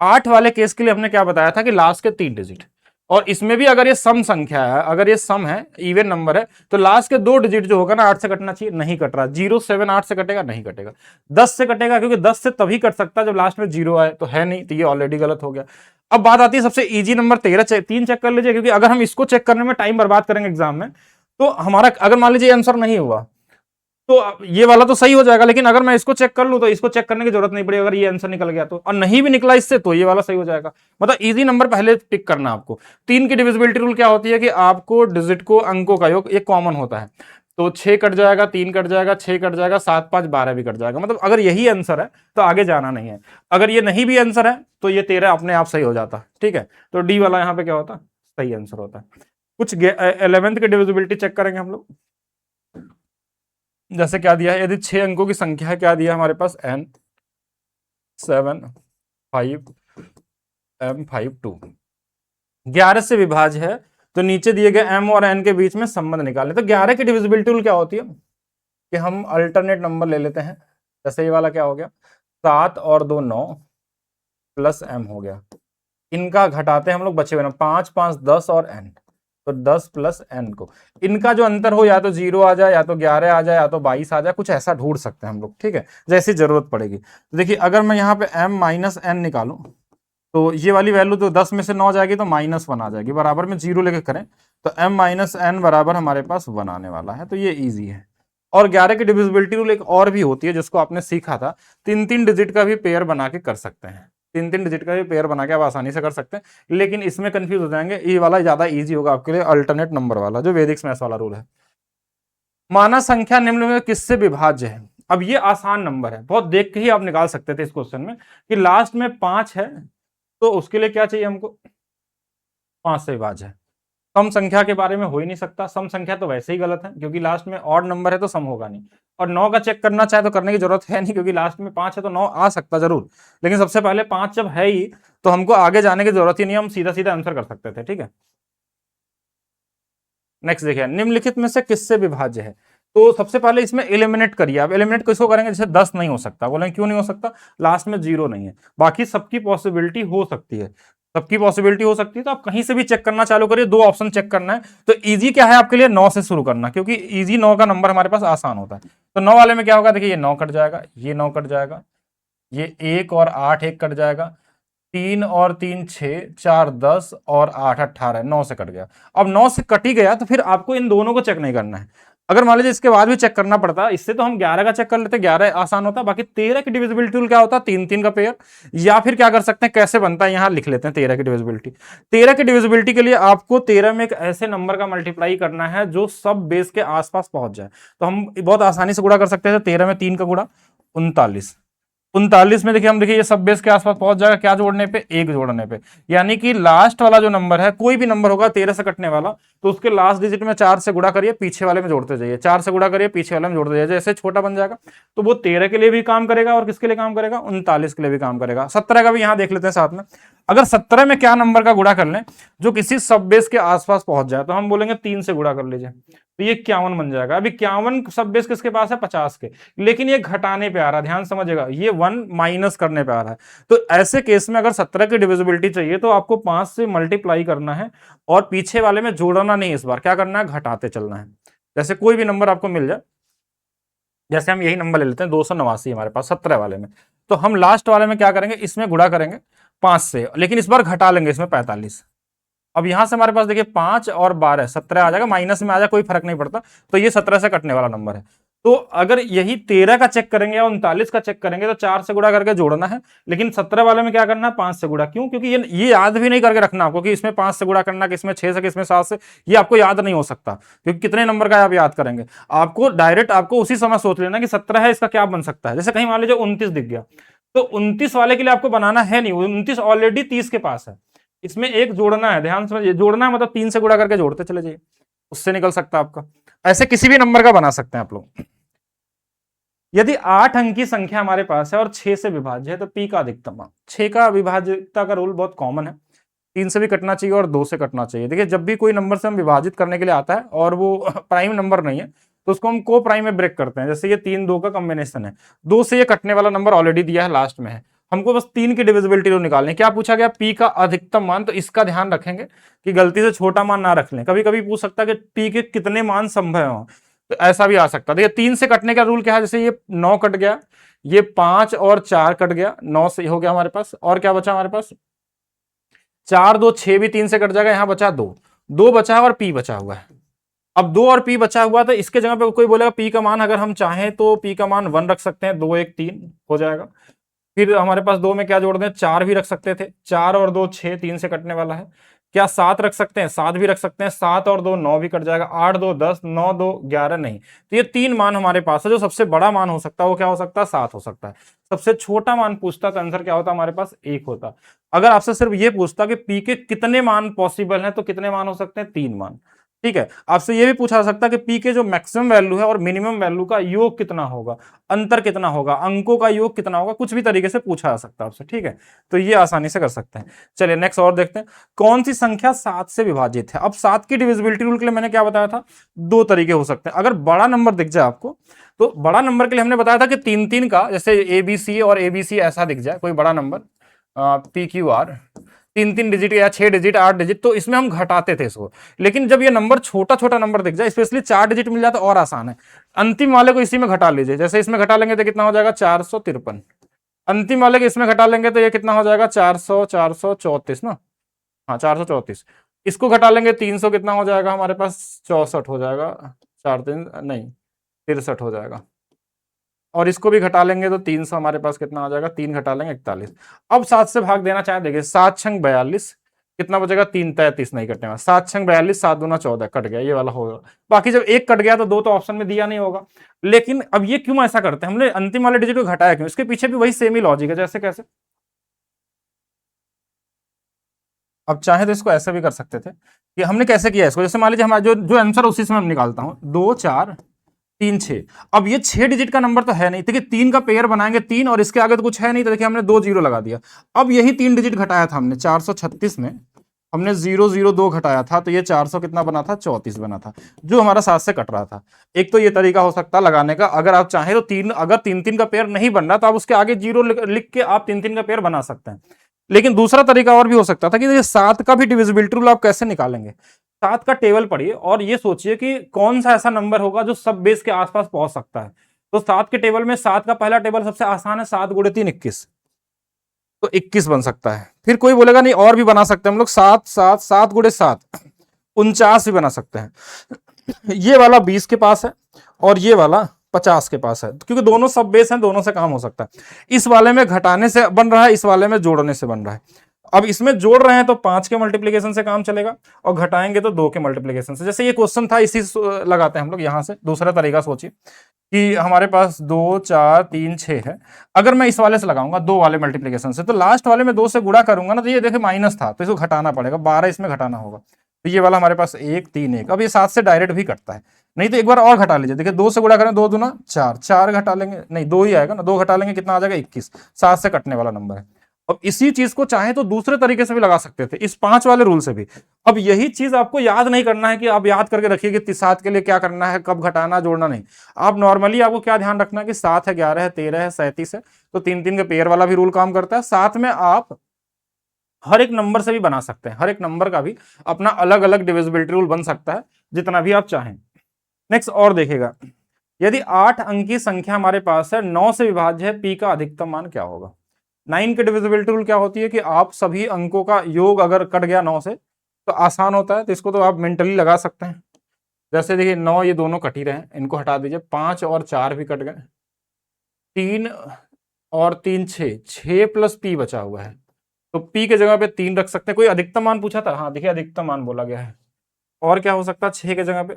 8 वाले केस के लिए हमने क्या बताया था कि लास्ट के 3 डिजिट, और इसमें भी अगर ये सम संख्या है, अगर ये सम है, इवन नंबर है, तो लास्ट के 2 डिजिट जो होगा ना 8 से कटना चाहिए, नहीं कट रहा। 0 7 8 से कटेगा, नहीं कटेगा। 10 से कटेगा, क्योंकि 10 से तभी कट सकता है जब लास्ट में 0 आए, तो है नहीं, तो ये ऑलरेडी गलत हो गया। अब बात आती है सबसे इजी नंबर 13, 3 चेक कर लीजिए, क्योंकि अगर हम इसको चेक करने में टाइम बर्बाद करेंगे एग्जाम में, तो हमारा अगर मान लीजिए आंसर नहीं हुआ तो ये वाला तो सही हो जाएगा, लेकिन अगर मैं इसको चेक कर लूं तो इसको चेक करने की जरूरत नहीं पड़ेगी, अगर ये आंसर निकल गया तो, और नहीं भी निकला इससे तो ये वाला सही हो जाएगा। मतलब इजी नंबर पहले पिक करना आपको। 3 की डिविजिबिलिटी रूल क्या होती है कि आपको डिजिट को, अंकों का योग एक कॉमन होता है, तो 6 कट जाएगा, 3 कट जाएगा, 6 कट जाएगा, 7 5 12 भी कट जाएगा। मतलब अगर यही आंसर है तो आगे जाना नहीं है, अगर ये नहीं भी आंसर है तो ये 13 अपने आप सही हो जाता। ठीक है, तो डी वाला यहाँ पे क्या होता, सही आंसर होता है। कुछ 11th की डिविजिबिलिटी चेक करेंगे हम लोग। जैसे क्या दिया है, यदि 6 अंकों की संख्या है, क्या दिया हमारे पास, n 7 5 m 5 2, 11 से विभाज्य है, तो नीचे दिए गए m और n के बीच में संबंध निकालें। तो 11 की डिविजिबिलिटी रूल क्या होती है कि हम अल्टरनेट नंबर ले लेते हैं। जैसे ये वाला क्या हो गया, 7 और 2 9 प्लस m हो गया, इनका घटाते हैं हम लोग, बचे हुए ना 5 5 10 और n, तो 10 प्लस n को, इनका जो अंतर हो, या तो 0 आ जाए, या तो 11 आ जाए, या तो 22 आ जाए, कुछ ऐसा ढूंढ सकते हैं हम लोग। ठीक है, जैसी जरूरत पड़ेगी। तो देखिए अगर मैं यहाँ पे m माइनस n निकालूं, तो ये वाली वैल्यू तो 10 में से 9 जाएगी तो -1 आ जाएगी, बराबर में 0 लेके करें तो m माइनस n बराबर हमारे पास 1 आने वाला है, तो ये ईजी है। और 11 की डिविजिबिलिटी रूल एक और भी होती है जिसको आपने सीखा था, 3 3 डिजिट का भी पेयर बना के कर सकते हैं। तीन तीन डिजिट का ये पेयर बना के आप आसानी से कर सकते हैं, लेकिन इसमें कंफ्यूज हो जाएंगे। ये वाला ज्यादा इजी होगा आपके लिए, अल्टरनेट नंबर वाला जो वैदिक मैथ्स वाला रूल है। माना संख्या निम्न में किससे विभाज्य है। अब ये आसान नंबर है, बहुत देख के ही आप निकाल सकते थे इस क्वेश्चन में कि लास्ट में 5 है तो उसके लिए क्या चाहिए हमको, 5 से विभाज्य है। सम संख्या के बारे में हो ही नहीं सकता, सम संख्या तो वैसे ही गलत है क्योंकि लास्ट में ऑड नंबर है तो सम होगा नहीं। और 9 का चेक करना चाहे तो करने की जरूरत है नहीं क्योंकि लास्ट में 5 है तो 9 आ सकता जरूर, लेकिन सबसे पहले 5 जब है ही तो हमको आगे जाने की जरूरत ही नहीं, हम सीधा सीधा आंसर कर सकते थे। ठीक है, नेक्स्ट देखिए, निम्नलिखित में से किससे विभाज्य है। तो सबसे पहले इसमें एलिमिनेट करिए आप। एलिमिनेट किसको करेंगे, जैसे 10 नहीं हो सकता, बोलेंगे क्यों नहीं हो सकता, लास्ट में 0 नहीं है, बाकी सबकी पॉसिबिलिटी हो सकती है, सबकी पॉसिबिलिटी हो सकती है। तो आप कहीं से भी चेक करना चालू करिए, 2 ऑप्शन चेक करना है। तो इजी क्या है आपके लिए, 9 से शुरू करना, क्योंकि इजी 9 का नंबर हमारे पास आसान होता है। तो 9 वाले में क्या होगा, देखिए ये 9 कट जाएगा, ये 9 कट जाएगा, ये 1 और 8 1 कट जाएगा, 3 और 3 6, 4 10 और 8 18, 9 से कट गया। अब 9 से कट ही गया तो फिर आपको इन दोनों को चेक नहीं करना है। अगर मान लीजिए इसके बाद भी चेक करना पड़ता, इससे तो हम 11 का चेक कर लेते, 11 आसान होता। बाकी 13 की डिविजिबिलिटी रूल क्या होता है, 3 3 का पेयर। या फिर क्या कर सकते हैं, कैसे बनता है, यहां लिख लेते हैं 13 की डिविजिबिलिटी। 13 की डिविजिबिलिटी के लिए आपको 13 में एक ऐसे नंबर का मल्टीप्लाई करना है जो सब बेस के आसपास पहुंच जाए। तो हम बहुत आसानी से गुणा कर सकते हैं। 13 में 3 का गुणा 39, 39 में देखिए हम देखिए ये सब बेस के आसपास पहुंच जाएगा, क्या जोड़ने पे, 1 जोड़ने पे। यानी कि लास्ट वाला जो नंबर है, कोई भी नंबर होगा 13 से कटने वाला, तो उसके लास्ट डिजिट में 4 से गुणा करिए, पीछे वाले में जोड़ते जाइए, 4 से गुणा करिए, पीछे वाले में जोड़ते जाइए, जैसे छोटा बन जाएगा। तो वो 13 के लिए भी काम करेगा और किसके लिए काम करेगा, 39 के लिए भी काम करेगा। 17 का भी यहां देख लेते हैं साथ में। अगर 17 में क्या नंबर का गुणा कर लें जो किसी सब बेस के आसपास पहुंच जाए, तो हम बोलेंगे 3 से गुणा कर लीजिए, तो ये 51 बन जाएगा। अब 51 सब बेस किसके पास है, 50 के, लेकिन ये घटाने पे आ रहा है, ध्यान समझिएगा, ये 1 माइनस करने पे आ रहा है। तो ऐसे केस में अगर 17 की डिविजिबिलिटी चाहिए तो आपको 5 से मल्टीप्लाई करना है और पीछे वाले में जोड़ना नहीं, इस बार क्या करना है, घटाते चलना है। जैसे कोई भी नंबर आपको मिल जाए, जैसे हम यही नंबर ले लेते हैं 289 हमारे पास 17 वाले में, तो हम लास्ट वाले में क्या करेंगे, इसमें गुणा करेंगे 5 से, लेकिन इस बार घटा लेंगे इसमें 45। अब यहां से हमारे पास देखिए 5 और 12 17 आ जाएगा, माइनस में आ जाए कोई फर्क नहीं पड़ता। तो ये 17 से कटने वाला नंबर है। तो अगर यही 13 का चेक करेंगे या 39 का चेक करेंगे तो 4 से गुणा करके जोड़ना है, लेकिन 17 वाले में क्या करना है, 5 से गुणा। क्यों, क्योंकि ये याद भी नहीं करके रखना आपको कि इसमें 5 से गुणा करना, किसमें 6 से, किसमें 7 से, ये आपको याद नहीं हो सकता क्योंकि कितने नंबर का आप याद करेंगे। आपको डायरेक्ट आपको उसी समय सोच लेना कि 17 है, इसका क्या बन सकता है। जैसे कहीं मान लीजिए 29 दिख गया, तो 29 वाले के लिए आपको बनाना है नहीं, 29 ऑलरेडी 30 के पास है, इसमें एक जोड़ना है, ध्यान समझिए, जोड़ना है मतलब 3 से गुणा करके जोड़ते चले जाइए, उससे निकल सकता आपका। ऐसे किसी भी नंबर का बना सकते हैं आप लोग। यदि 8 अंक की संख्या हमारे पास है और 6 से विभाज्य है तो पी का अधिकतम मान। 6 का विभाज्यता का रूल बहुत कॉमन है, 3 से भी कटना चाहिए और 2 से कटना चाहिए। देखिए जब भी कोई नंबर से हम विभाजित करने के लिए आता है और वो प्राइम नंबर नहीं है तो उसको हम को प्राइम में ब्रेक करते हैं। जैसे ये 3 2 का कॉम्बिनेशन है, 2 से ये कटने वाला नंबर ऑलरेडी दिया है, लास्ट में है, हमको बस 3 की डिविजिबिलिटी रूल निकालनी है। क्या पूछा गया, पी का अधिकतम मान। तो इसका ध्यान रखेंगे कि गलती से छोटा मान ना रख लें, कभी कभी पूछ सकता है कि पी के कितने मान संभव हो, तो ऐसा भी आ सकता है। देखिए 3 से कटने का रूल क्या है, जैसे ये 9 कट गया, ये 5 और 4 कट गया, 9 से हो गया हमारे पास, और क्या बचा हमारे पास, 4 2 6 भी 3 से कट जाएगा, यहां बचा 2, 2 बचा है और पी बचा हुआ है। अब 2 और पी बचा हुआ तो इसके जगह पे कोई बोलेगा पी का मान, अगर हम चाहें तो पी का मान 1 रख सकते हैं, 2 1 3 हो जाएगा। फिर हमारे पास 2 में क्या जोड़ दें, 4 भी रख सकते थे, 4 और 2 6, 3 से कटने वाला है। क्या 7 रख सकते हैं, 7 भी रख सकते हैं, 7 और 2 9 भी कट जाएगा, 8 2 10, 9 2 11 नहीं। तो ये 3 मान हमारे पास है। जो सबसे बड़ा मान हो सकता है वो क्या हो सकता है, 7 हो सकता है। सबसे छोटा मान पूछता तो आंसर क्या होता हमारे पास, 1 होता। अगर आपसे सिर्फ ये पूछता कि पी के कितने मान पॉसिबल हैं तो कितने मान हो सकते हैं, 3 मान। ठीक है, आपसे ये भी पूछा जा सकता है कि पी के जो मैक्सिमम वैल्यू है और मिनिमम वैल्यू का योग कितना होगा, अंतर कितना होगा, अंकों का योग कितना होगा, कुछ भी तरीके से पूछा जा सकता है आपसे। ठीक है, तो ये आसानी से कर सकते हैं। चलिए नेक्स्ट और देखते हैं, कौन सी संख्या 7 से विभाजित है। अब 7 की डिविजिबिलिटी रूल के लिए मैंने क्या बताया था, 2 तरीके हो सकते हैं। अगर बड़ा नंबर दिख जाए आपको, तो बड़ा नंबर के लिए हमने बताया था कि 3 3 का, जैसे ABC और ABC ऐसा दिख जाए कोई बड़ा नंबर, PQR 3 3 डिजिट या 6 डिजिट 8 डिजिट, तो इसमें हम घटाते थे इसको। लेकिन जब ये नंबर छोटा छोटा नंबर दिख जाए, स्पेशली 4 डिजिट मिल जाए तो और आसान है। अंतिम वाले को इसी में घटा लीजिए, जैसे इसमें घटा लेंगे तो कितना हो जाएगा, 453। अंतिम वाले को इसमें घटा लेंगे तो ये कितना हो जाएगा, 434 ना, हाँ 434। इसको घटा लेंगे 300, कितना हो जाएगा हमारे पास, 64 हो जाएगा, 4 3 नहीं 63 हो जाएगा। और इसको भी घटा लेंगे तो 300 हमारे पास कितना आ जाएगा, 3 घटा लेंगे 41। अब 7 से भाग देना चाहे, देखिए 7 छंग 42, कितना बचेगा 3 33 नहीं कटेगा, 7 छंग 42, 7 दूना 14 कट गया, ये वाला होगा। बाकी जब एक कट गया तो दो तो ऑप्शन में दिया नहीं होगा। लेकिन अब ये क्यों ऐसा करते हैं, हमने अंतिम वाले डिजिट को घटाया क्यों, इसके पीछे भी वही सेम ही लॉजिक है। जैसे कैसे, अब चाहे तो इसको ऐसे भी कर सकते थे कि हमने कैसे किया इसको, जैसे मान लीजिए हमारा जो जो आंसर उसी से मैं निकालता हूं, 2 4 3 6। अब ये 6 डिजिट का नंबर तो है नहीं, देखिए 3 का पेयर बनाएंगे 3 और इसके आगे तो कुछ है नहीं, तो देखिए हमने 2 जीरो लगा दिया। अब यही 3 डिजिट घटाया था हमने 436 में, हमने 002 घटाया था, तो ये 400 कितना बना था, 34 बना था, जो हमारा 7 से कट रहा था। एक तो ये तरीका हो सकता है लगाने का, अगर आप चाहें तो तीन, अगर 3 3 का पेयर नहीं बन रहा तो आप उसके आगे जीरो लिख के आप 3 3 का पेयर बना सकते हैं। लेकिन दूसरा तरीका और भी हो सकता था कि देखिए 7 का भी डिविजिबिलिटी रूल आप कैसे निकालेंगे। 7 का टेबल पढ़िए और ये सोचिए कि कौन सा ऐसा नंबर होगा जो सब बेस के आसपास पहुंच सकता है। तो 7 के टेबल में 7 का पहला टेबल सबसे आसान है, 7 गुणे 3 21, तो 21 बन सकता है। फिर कोई बोलेगा नहीं और भी बना सकते हैं हम लोग, 7 7 7 गुणे 7 49 भी बना सकते हैं। ये वाला 20 के पास है और ये वाला 50 के पास है, क्योंकि दोनों सब बेस हैं, दोनों से काम हो सकता है। इस वाले में घटाने से बन रहा है, इस वाले में जोड़ने से बन रहा है। अब इसमें जोड़ रहे हैं तो 5 के मल्टीप्लीकेशन से काम चलेगा और घटाएंगे तो 2 के मल्टीप्लीकेशन से। जैसे ये क्वेश्चन था, इसी लगाते हैं हम लोग यहां से दूसरा तरीका सोचिए कि हमारे पास 2 4 3 6 है, अगर मैं इस वाले से लगाऊंगा 2 वाले मल्टीप्लीकेशन से, तो लास्ट वाले में 2 से गुणा करूंगा ना, तो ये देखिए माइनस था तो इसको घटाना पड़ेगा, 12 इसमें घटाना होगा, तो ये वाला हमारे पास 1 3 1। अब ये 7 से डायरेक्ट भी कटता है, नहीं तो एक बार और घटा लीजिए, देखिए 2 से गुणा करें 2 दूना 4, 4 घटा लेंगे, नहीं 2 ही आएगा ना, 2 घटा लेंगे कितना आ जाएगा 21, 7 से कटने वाला नंबर है। अब इसी चीज को चाहे तो दूसरे तरीके से भी लगा सकते थे, इस 5 वाले रूल से भी। अब यही चीज आपको याद नहीं करना है कि आप याद करके रखिए कि 7 के लिए क्या करना है, कब घटाना जोड़ना नहीं। आप नॉर्मली आपको क्या ध्यान रखना है कि 7 है, 11 है, 13 है, 37 है, तो 3 3 के पेयर वाला भी रूल काम करता है। साथ में आप हर एक नंबर से भी बना सकते हैं, हर एक नंबर का भी अपना अलग अलग डिविजिबिलिटी रूल बन सकता है, जितना भी आप चाहें। नेक्स्ट और देखिएगा, यदि 8 अंक की संख्या हमारे पास है, 9 से विभाज्य है, पी का अधिकतम मान क्या होगा। 9 की डिविजिबिलिटी रूल क्या होती है कि आप सभी अंकों का योग अगर कट गया 9 से तो आसान होता है, तो इसको तो आप मेंटली लगा सकते हैं। जैसे देखिए 9 ये दोनों कट ही रहे हैं, इनको हटा दीजिए, 5 और 4 भी कट गए, 3 और 3 6, 6 प्लस पी बचा हुआ है, तो पी के जगह पे 3 रख सकते हैं। कोई अधिकतम मान पूछा था, हाँ देखिए अधिकतम मान बोला गया है। और क्या हो सकता है 6 के जगह पे,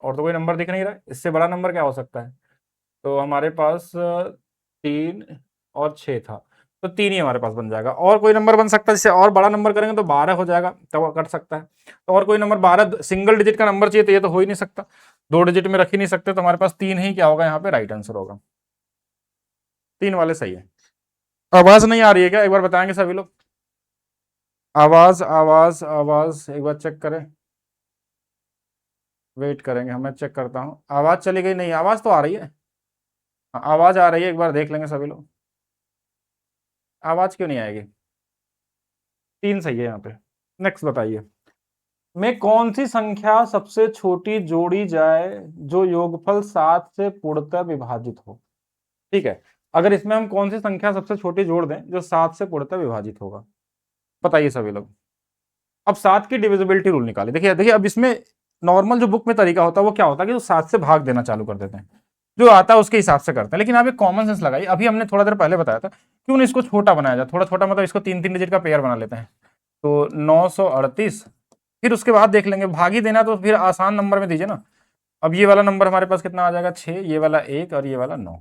और तो कोई नंबर दिख नहीं रहा है, इससे बड़ा नंबर क्या हो सकता है। तो हमारे पास 3 और 6 था, तो 3 ही हमारे पास बन जाएगा। और कोई नंबर बन सकता है, जिससे और बड़ा नंबर करेंगे तो 12 हो जाएगा, तब तो कर सकता है। तो और कोई नंबर 12 सिंगल डिजिट का नंबर चाहिए, तो ये तो हो ही नहीं सकता, 2 डिजिट में रख ही नहीं सकते, तो हमारे पास 3 ही क्या होगा यहाँ पे राइट आंसर होगा। 3 वाले सही है। आवाज नहीं आ रही है क्या, एक बार बताएंगे सभी लोग। आवाज आवाज आवाज एक बार चेक करें, वेट करेंगे, मैं चेक करता हूँ। आवाज चली गई, नहीं आवाज तो आ रही है, हाँ, आवाज आ रही है, एक बार देख लेंगे सभी लोग। आवाज क्यों नहीं आएगी, 3 सही है यहाँ पे। नेक्स्ट बताइए, में कौन सी संख्या सबसे छोटी जोड़ी जाए जो योगफल 7 से पूर्णतः विभाजित हो। ठीक है, अगर इसमें हम कौन सी संख्या सबसे छोटी जोड़ दें जो 7 से पूर्णतः विभाजित होगा, बताइए सभी लोग। अब 7 की डिविजिबिलिटी रूल निकाले, देखिए देखिए अब इसमें नॉर्मल जो बुक में तरीका होता है वो क्या होता है कि 7 से भाग देना चालू कर देते हैं, जो आता है उसके हिसाब से करते हैं। लेकिन आप एक कॉमन सेंस लगाइए, अभी हमने थोड़ा देर पहले बताया था, क्यों नहीं इसको छोटा बनाया जाए, थोड़ा छोटा मतलब इसको 3 3 डिजिट का पेयर बना लेते हैं, तो 938। फिर उसके बाद देख लेंगे, भागी देना तो फिर आसान नंबर में दीजिए ना। अब ये वाला नंबर हमारे पास कितना आ जाएगा 6, ये वाला 1 और ये वाला 9।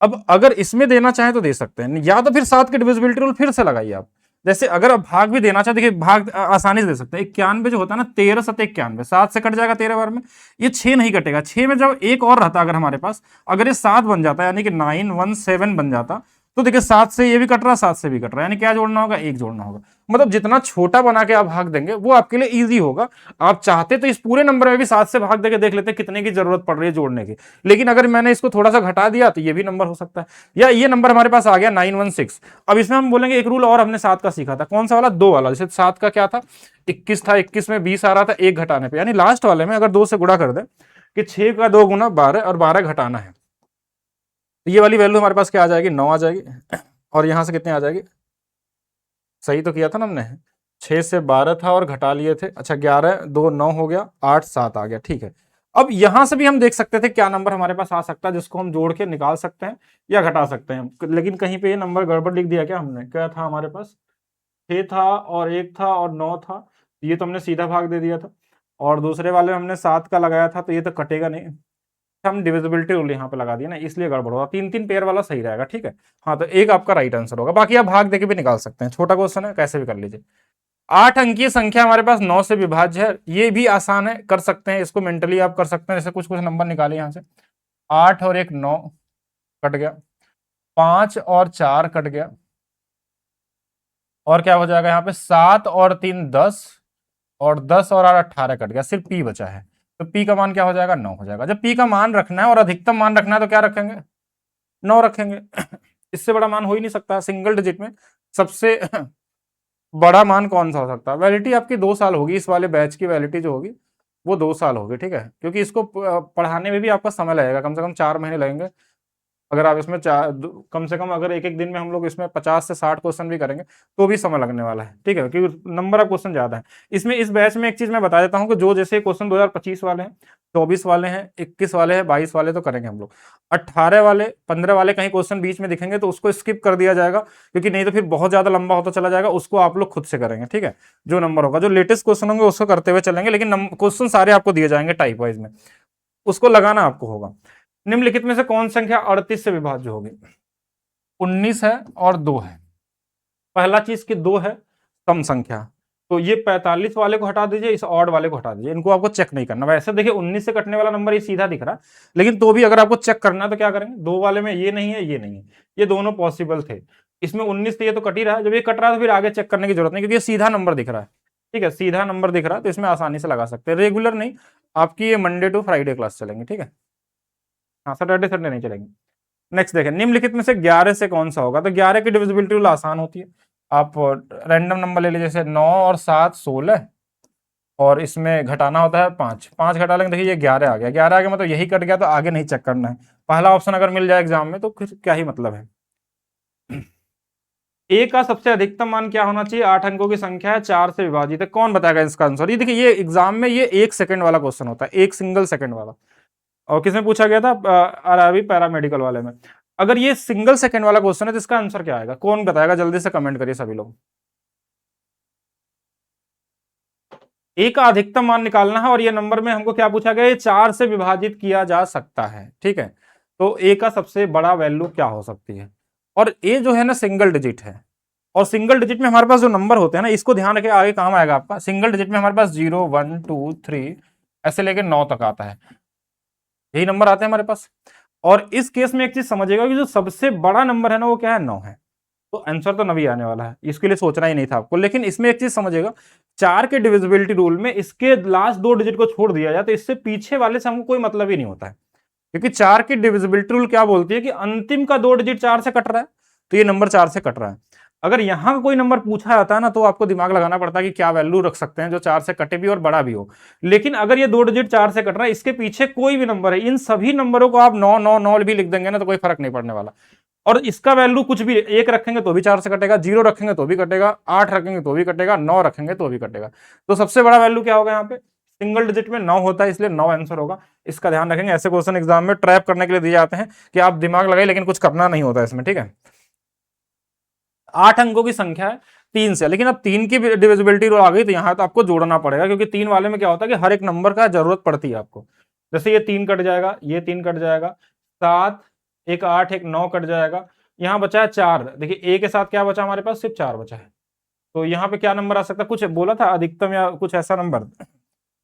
अब अगर इसमें देना चाहे तो दे सकते हैं, या तो फिर 7 के डिविजिबिलिटी रूल फिर से लगाइए आप। जैसे अगर आप भाग भी देना चाहे, देखिए भाग आसानी से दे सकते हैं, 91 जो होता है ना, 13 7 91, 7 से कट जाएगा 13 बार में, ये 6 नहीं कटेगा, 6 में जब एक और रहता अगर हमारे पास, अगर ये 7 बन जाता यानी कि 917 बन जाता, तो देखिए 7 से ये भी कट रहा, 7 से भी कट रहा, यानी क्या जोड़ना होगा, 1 जोड़ना होगा। मतलब जितना छोटा बना के आप भाग देंगे वो आपके लिए ईजी होगा। आप चाहते तो इस पूरे नंबर में भी 7 से भाग देके देख लेते कितने की जरूरत पड़ रही है जोड़ने की, लेकिन अगर मैंने इसको थोड़ा सा घटा दिया तो ये भी नंबर हो सकता है। या ये नंबर हमारे पास आ गया 916। अब इसमें हम बोलेंगे एक रूल और हमने 7 का सीखा था, कौन सा वाला, 2 वाला। जैसे 7 का क्या था, 21 था, 21 में 20 आ रहा था, 1 घटाने पे, यानी लास्ट वाले में अगर 2 से गुणा कर दे कि 6 का 2 गुना 12 और 12 घटाना है, तो ये वाली वैल्यू हमारे पास क्या आ जाएगी, 9 आ जाएगी। और यहां से कितने आ जाएगी, सही तो किया था ना हमने, 6 से 12 था और घटा लिए थे, अच्छा 11 2 9 हो गया, 8 7 आ गया, ठीक है। अब यहां से भी हम देख सकते थे क्या नंबर हमारे पास आ सकता है जिसको हम जोड़ के निकाल सकते हैं या घटा सकते हैं, लेकिन कहीं पे ये नंबर गड़बड़ लिख दिया क्या हमने। क्या था हमारे पास, 6 था और 1 था और 9 था, ये तो हमने सीधा भाग दे दिया था, और दूसरे वाले में हमने 7 का लगाया था, तो ये तो कटेगा नहीं, हम डिविजिबिलिटी रूल यहाँ पे लगा दिया ना, इसलिए गड़बड़ होगा। 3 3 पेयर वाला सही रहेगा, ठीक है। हाँ, तो एक आपका राइट आंसर होगा, बाकी आप भाग देके भी निकाल सकते हैं, छोटा क्वेश्चन है, कैसे भी कर लीजिए। 8 अंकीय संख्या हमारे पास 9 से विभाज्य है, ये भी आसान है, कर सकते हैं इसको, मेंटली आप कर सकते हैं। जैसे कुछ कुछ नंबर निकाले यहाँ से, 8 और 1 9 कट गया, 5 और 4 कट गया, और क्या हो जाएगा यहाँ पे, 7 और 3 10, और 10 और 8 18 कट गया, सिर्फ पी बचा है। तो पी का मान क्या हो जाएगा, 9 हो जाएगा। जब पी का मान रखना है और अधिकतम मान रखना है तो क्या रखेंगे, 9 रखेंगे। इससे बड़ा मान हो ही नहीं सकता सिंगल डिजिट में। सबसे बड़ा मान कौन सा हो सकता है। वैलिडिटी आपकी 2 साल होगी, इस वाले बैच की वैलिडिटी जो होगी वो 2 साल होगी, ठीक है, क्योंकि इसको पढ़ाने में भी आपका समय लगेगा, कम से कम 4 महीने लगेंगे। अगर आप इसमें कम से कम अगर एक एक दिन में हम लोग इसमें 50 से 60 क्वेश्चन भी करेंगे तो भी समय लगने वाला है, ठीक है, क्योंकि नंबर ऑफ क्वेश्चन ज्यादा है इसमें। इस बैच में एक चीज मैं बता देता हूँ कि जो जैसे क्वेश्चन 2025 वाले हैं, 24 वाले हैं, 21 वाले हैं, 22 वाले तो करेंगे हम लोग। 18 वाले, 15 वाले कहीं क्वेश्चन बीच में दिखेंगे तो उसको स्किप कर दिया जाएगा, क्योंकि नहीं तो फिर बहुत ज्यादा लंबा होता चला जाएगा, उसको आप लोग खुद से करेंगे, ठीक है। जो नंबर होगा, जो लेटेस्ट क्वेश्चन होंगे उसको करते हुए चलेंगे, लेकिन क्वेश्चन सारे आपको दिए जाएंगे टाइप वाइज में, उसको लगाना आपको होगा। निम्नलिखित में से कौन संख्या 38 से विभाज्य होगी। 19 है और 2 है। पहला चीज कि 2 है सम संख्या, तो ये 45 वाले को हटा दीजिए, इस ऑड वाले को हटा दीजिए, इनको आपको चेक नहीं करना। वैसे देखिए 19 से कटने वाला नंबर ये सीधा दिख रहा है, लेकिन तो भी अगर आपको चेक करना है तो क्या करेंगे, 2 वाले में ये नहीं है, ये नहीं है, ये दोनों पॉसिबल थे। इसमें 19 थे, ये तो कट ही रहा है, जब ये कट रहा है तो फिर आगे चेक करने की जरूरत नहीं, क्योंकि ये सीधा नंबर दिख रहा है, ठीक है, सीधा नंबर दिख रहा है, तो इसमें आसानी से लगा सकते हैं। रेगुलर नहीं, आपकी ये मंडे टू फ्राइडे क्लास चलेंगे, ठीक है, हाँ, सैटरडे संडे नहीं चलेंगे। नेक्स्ट देखें, निम्नलिखित में से 11 से कौन सा होगा। तो 11 की डिविजिबिलिटी रूल आसान होती है, आप रैंडम नंबर ले लीजिए, जैसे 9 और 7 16, और इसमें घटाना होता है 5, 5 घटा लेंगे, देखिए ये 11 आ गया, 11 आ गया मतलब यही कट गया, तो आगे नहीं चेक करना है। पहला ऑप्शन अगर मिल जाए एग्जाम में तो फिर क्या ही मतलब है। ए का सबसे अधिकतम मान क्या होना चाहिए, 8 अंकों की संख्या है, 4 से विभाजित है, कौन बताएगा इसका आंसर। ये देखिए, ये एग्जाम में ये 1 सेकंड वाला क्वेश्चन होता है, एक सिंगल सेकंड वाला। और किसमें पूछा गया था, आरआरबी पैरामेडिकल वाले में। अगर ये सिंगल सेकंड वाला क्वेश्चन है तो इसका आंसर क्या आएगा, कौन बताएगा, जल्दी से कमेंट करिए सभी लोग। ए का अधिकतम मान निकालना है, और ये नंबर में हमको क्या पूछा गया, ये 4 से विभाजित किया जा सकता है, ठीक है। तो ए का सबसे बड़ा वैल्यू क्या हो सकती है, और ए जो है ना सिंगल डिजिट है, और सिंगल डिजिट में हमारे पास जो नंबर होते हैं ना, इसको ध्यान रखिए, आगे काम आएगा आपका। सिंगल डिजिट में हमारे पास 0 1 2 3 ऐसे लेके 9 तक आता है, यही नंबर आते हैं हमारे पास। और इस केस में एक चीज समझिएगा कि जो सबसे बड़ा नंबर है ना वो क्या है, 9 है, तो आंसर तो 9 ही आने वाला है, इसके लिए सोचना ही नहीं था आपको। लेकिन इसमें एक चीज समझिएगा, 4 के डिविजिबिलिटी रूल में इसके लास्ट 2 डिजिट को छोड़ दिया जाए तो इससे पीछे वाले से हमको कोई मतलब ही नहीं होता है, क्योंकि 4 की डिविजिबिलिटी रूल क्या बोलती है कि अंतिम का 2 डिजिट 4 से कट रहा है, तो ये नंबर 4 से कट रहा है। अगर यहां का कोई नंबर पूछा जाता है ना तो आपको दिमाग लगाना पड़ता है कि क्या वैल्यू रख सकते हैं जो 4 से कटे भी और बड़ा भी हो। लेकिन अगर ये 2 डिजिट 4 से कट रहा है, इसके पीछे कोई भी नंबर है, इन सभी नंबरों को आप 9 9 9 भी लिख देंगे ना तो कोई फर्क नहीं पड़ने वाला। और इसका वैल्यू कुछ भी, 1 रखेंगे तो भी 4 से कटेगा, 0 रखेंगे तो भी कटेगा, 8 रखेंगे तो भी कटेगा, 9 रखेंगे तो भी कटेगा। तो सबसे बड़ा वैल्यू क्या होगा यहाँ पे, सिंगल डिजिट में 9 होता है, इसलिए 9 आंसर होगा। इसका ध्यान रखेंगे, ऐसे क्वेश्चन एग्जाम में ट्रैप करने के लिए दिए जाते हैं कि आप दिमाग लगाइए लेकिन कुछ करना नहीं होता इसमें, ठीक है। 8 अंकों की संख्या है 3 से, लेकिन अब 3 की डिविजिबिलिटी रूल आ गई तो यहाँ तो आपको जोड़ना पड़ेगा, क्योंकि 3 वाले में क्या होता है कि हर एक नंबर का जरूरत पड़ती है आपको। जैसे ये 3 कट जाएगा, ये 3 कट जाएगा, 7 एक 8 एक 9 कट जाएगा, यहाँ बचा है 4। देखिए ए के साथ क्या बचा हमारे पास, सिर्फ 4 बचा है, तो यहाँ पे क्या नंबर आ सकता है, कुछ बोला था अधिकतम या कुछ ऐसा नंबर।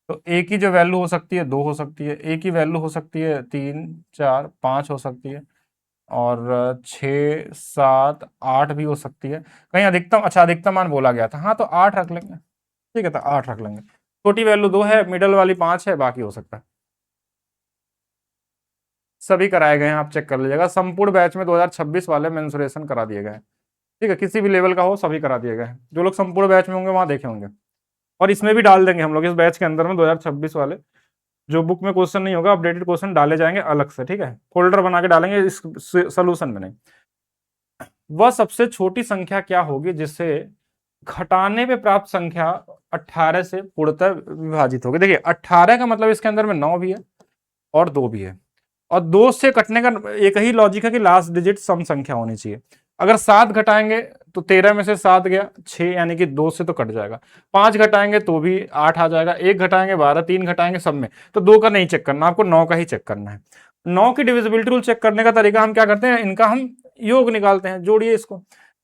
तो ए की जो वैल्यू हो सकती है 2 हो सकती है, ए की वैल्यू हो सकती है 3 4 5 हो सकती है, और 6 7 8 भी हो सकती है। कहीं अधिकतम, अच्छा अधिकतम मान बोला गया था, हाँ तो 8 रख लेंगे, ठीक है, तो 8 रख लेंगे। छोटी वैल्यू 2 है, मिडल वाली 5 है, बाकी हो सकता है। सभी कराए गए हैं, आप चेक कर लीजिएगा, संपूर्ण बैच में 2026 वाले मेंसुरेशन करा दिए गए हैं, ठीक है, किसी भी लेवल का हो सभी करा दिए गए हैं। जो लोग संपूर्ण बैच में होंगे वहां देखे होंगे, और इसमें भी डाल देंगे हम लोग, इस बैच के अंदर में 2026 वाले जो बुक में क्वेश्चन नहीं होगा, अपडेटेड क्वेश्चन डाले जाएंगे अलग से, ठीक है, फोल्डर बना के डालेंगे, इस सोल्यूशन में नहीं। वह सबसे छोटी संख्या क्या होगी जिससे घटाने पे प्राप्त संख्या 18 से पूर्णतः विभाजित होगी। देखिए 18 का मतलब इसके अंदर में 9 भी है, और 2 भी है। और 2 से कटने का एक ही लॉजिक है कि लास्ट डिजिट सम संख्या होनी चाहिए। अगर 7 घटाएंगे तो 13 में से 7 गया 6, यानी कि 2 से तो कट जाएगा। 5 घटाएंगे तो भी 8 आ जाएगा। 1 घटाएंगे 12, 3 घटाएंगे सब में। तो 2 का नहीं चेक करना, आपको 9 का ही चेक करना है। 9 की डिविजिबिलिटी रूल चेक करने का तरीका हम क्या करते हैं, इनका हम योग निकालते हैं। जोड़िए इसको,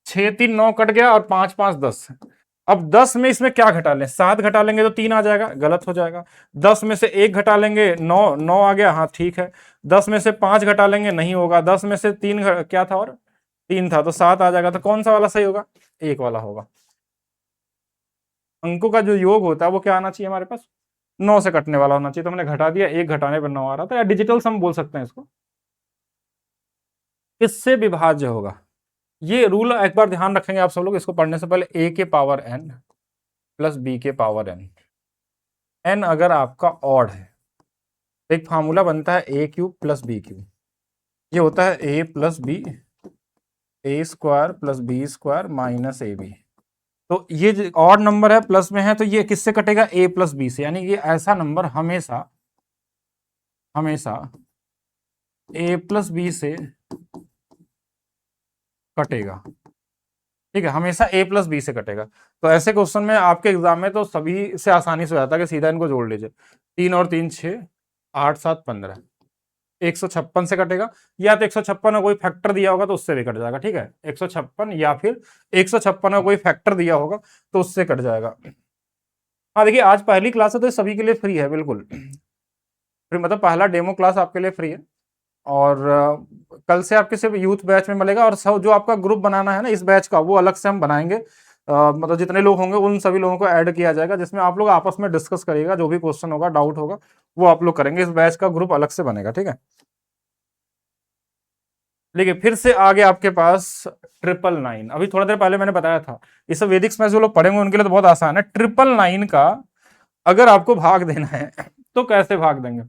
6 3 9 कट गया और 5 5 10। अब 10 में इसमें क्या घटा लें, 7 घटा लेंगे तो 3 आ जाएगा, गलत हो जाएगा। 10 में से 1 घटा लेंगे, 9 9 आ गया, हाँ ठीक है। 10 में से 5 घटा लेंगे, नहीं होगा। 10 में से 3 क्या था, और 3 था, तो 7 आ जाएगा। तो कौन सा वाला सही होगा, 1 वाला होगा। अंकों का जो योग होता है वो क्या आना चाहिए हमारे पास, 9 से कटने वाला होना चाहिए। तो हमने घटा दिया, 1 घटाने पर 9 आ रहा था, या डिजिटल सम बोल सकते हैं इसको। इससे विभाज्य होगा। ये रूल एक बार ध्यान रखेंगे आप सब लोग, इसको पढ़ने से पहले। a के पावर n प्लस b के पावर n, n अगर आपका ऑड है तो एक फार्मूला बनता है a cube plus B cube. ये होता है a plus B, A square plus B square minus A B. तो ये ऑड नंबर है, प्लस में है, तो ये किससे कटेगा, a प्लस बी से। यानी ये ऐसा नंबर हमेशा हमेशा a प्लस बी से कटेगा। ठीक है, हमेशा a प्लस बी से कटेगा। तो ऐसे क्वेश्चन में आपके एग्जाम में तो सभी से आसानी से हो जाता है कि सीधा इनको जोड़ लीजिए। 3 और 3 6, 8 7 15, 156 से कटेगा। या तो 156 में कोई फैक्टर दिया होगा तो उससे भी कट जाएगा। ठीक है, 156 या फिर 156 में कोई फैक्टर दिया होगा तो उससे कट जाएगा। हाँ देखिए, आज पहली क्लास है तो सभी के लिए फ्री है, बिल्कुल फ्री, मतलब पहला डेमो क्लास आपके लिए फ्री है। और कल से आपके सिर्फ यूथ बैच में मिलेगा। और सब जो आपका ग्रुप बनाना है ना इस बैच का, वो अलग से हम बनाएंगे। मतलब जितने लोग होंगे उन सभी लोगों को ऐड किया जाएगा, जिसमें आप लोग आपस में डिस्कस करिएगा। जो भी क्वेश्चन होगा, डाउट होगा, वो आप लोग करेंगे। इस बैच का ग्रुप अलग से बनेगा। ठीक है, देखिए फिर से आगे आपके पास 999। अभी थोड़ा देर पहले मैंने बताया था, इस वैदिक मैथ जो लोग पढ़ेंगे उनके लिए तो बहुत आसान है। 999 का अगर आपको भाग देना है तो कैसे भाग देंगे।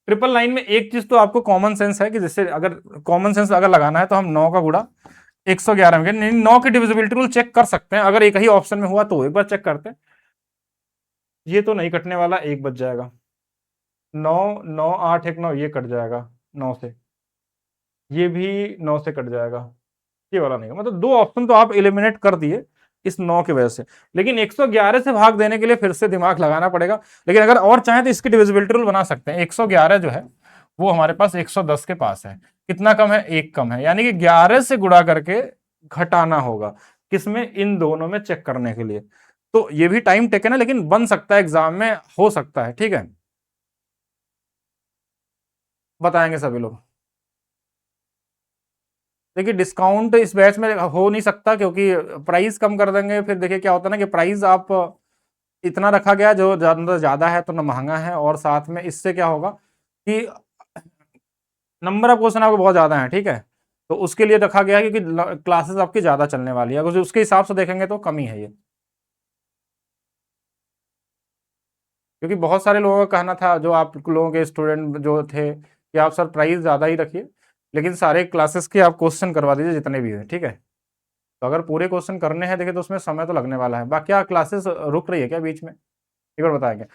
999 में एक चीज तो आपको कॉमन सेंस है कि जैसे अगर कॉमन सेंस अगर लगाना है तो हम 9 का गुणा 111 में, नहीं 9 की डिविजिबिलिटी रूल चेक कर सकते हैं। अगर एक ही ऑप्शन में हुआ तो एक बार चेक करते हैं। ये तो नहीं कटने वाला, 1 बच जाएगा। 9 9 8 1 9, ये कट जाएगा 9 से। ये भी 9 से कट जाएगा, ये वाला नहीं। मतलब 2 ऑप्शन तो आप एलिमिनेट कर दिए इस 9 की वजह से। लेकिन 111 से भाग देने के लिए फिर से दिमाग लगाना पड़ेगा। लेकिन अगर और चाहें तो इसकी डिविजिबिलिटी रूल बना सकते हैं। 111 जो है वो हमारे पास 110 के पास है। कितना कम है, 1 कम है। यानी कि 11 से गुणा करके घटाना होगा, किसमें, इन दोनों में चेक करने के लिए। तो ये भी टाइम टेकन है, लेकिन बन सकता है एग्जाम में, हो सकता है। ठीक है, बताएंगे सभी लोग। देखिए डिस्काउंट इस बैच में हो नहीं सकता, क्योंकि प्राइस कम कर देंगे। फिर देखिए क्या होता है ना कि प्राइस आप इतना रखा गया जो ज्यादा है तो ना महंगा है, और साथ में इससे क्या होगा कि नंबर ऑफ क्वेश्चन आपको बहुत ज्यादा है। ठीक है, तो उसके लिए रखा गया है क्योंकि क्लासेस आपकी ज्यादा चलने वाली है। अगर उसके हिसाब से देखेंगे तो कमी है ये, क्योंकि बहुत सारे लोगों का कहना था, जो आप लोगों के स्टूडेंट जो थे, कि आप सर प्राइस ज्यादा ही रखिए, लेकिन सारे क्लासेस के आप क्वेश्चन करवा दीजिए जितने भी है। ठीक है, तो अगर पूरे क्वेश्चन करने हैं देखिए तो उसमें समय तो लगने वाला है। बाकी क्या क्लासेस रुक रही है क्या बीच में, एक बार बताएंगे।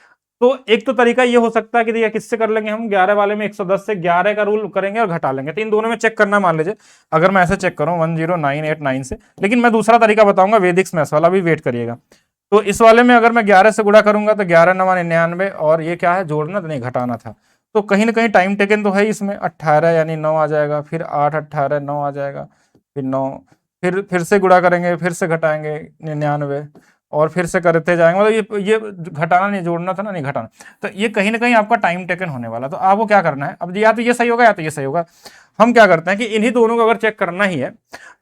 तो एक तो तरीका ये हो सकता है कि देखिए किससे कर लेंगे हम, 11 वाले में 110 से 11 का रूल करेंगे और घटा लेंगे। तो इन दोनों में चेक करना, मान लीजिए अगर मैं ऐसे चेक करूं 10989 से। लेकिन मैं दूसरा तरीका बताऊंगा, वैदिक मैथ्स वाला, भी वेट करिएगा। तो इस वाले में अगर मैं 11 से गुणा करूंगा तो 11 9 99, और ये क्या है, जोड़ना तो नहीं घटाना था। तो कहीं ना कहीं टाइम टेकन तो है इसमें। 18 यानी 9 आ जाएगा, फिर 8 18 9 आ जाएगा, फिर 9, फिर से गुणा करेंगे, फिर से घटाएंगे 99, और फिर से करते जाएंगे। मतलब ये घटाना नहीं, जोड़ना था ना, नहीं घटाना। तो ये कहीं ना कहीं आपका टाइम टेकन होने वाला। तो आपको क्या करना है, अब या तो ये सही होगा या तो ये सही होगा। हम क्या करते हैं कि इन्हीं दोनों को अगर चेक करना ही है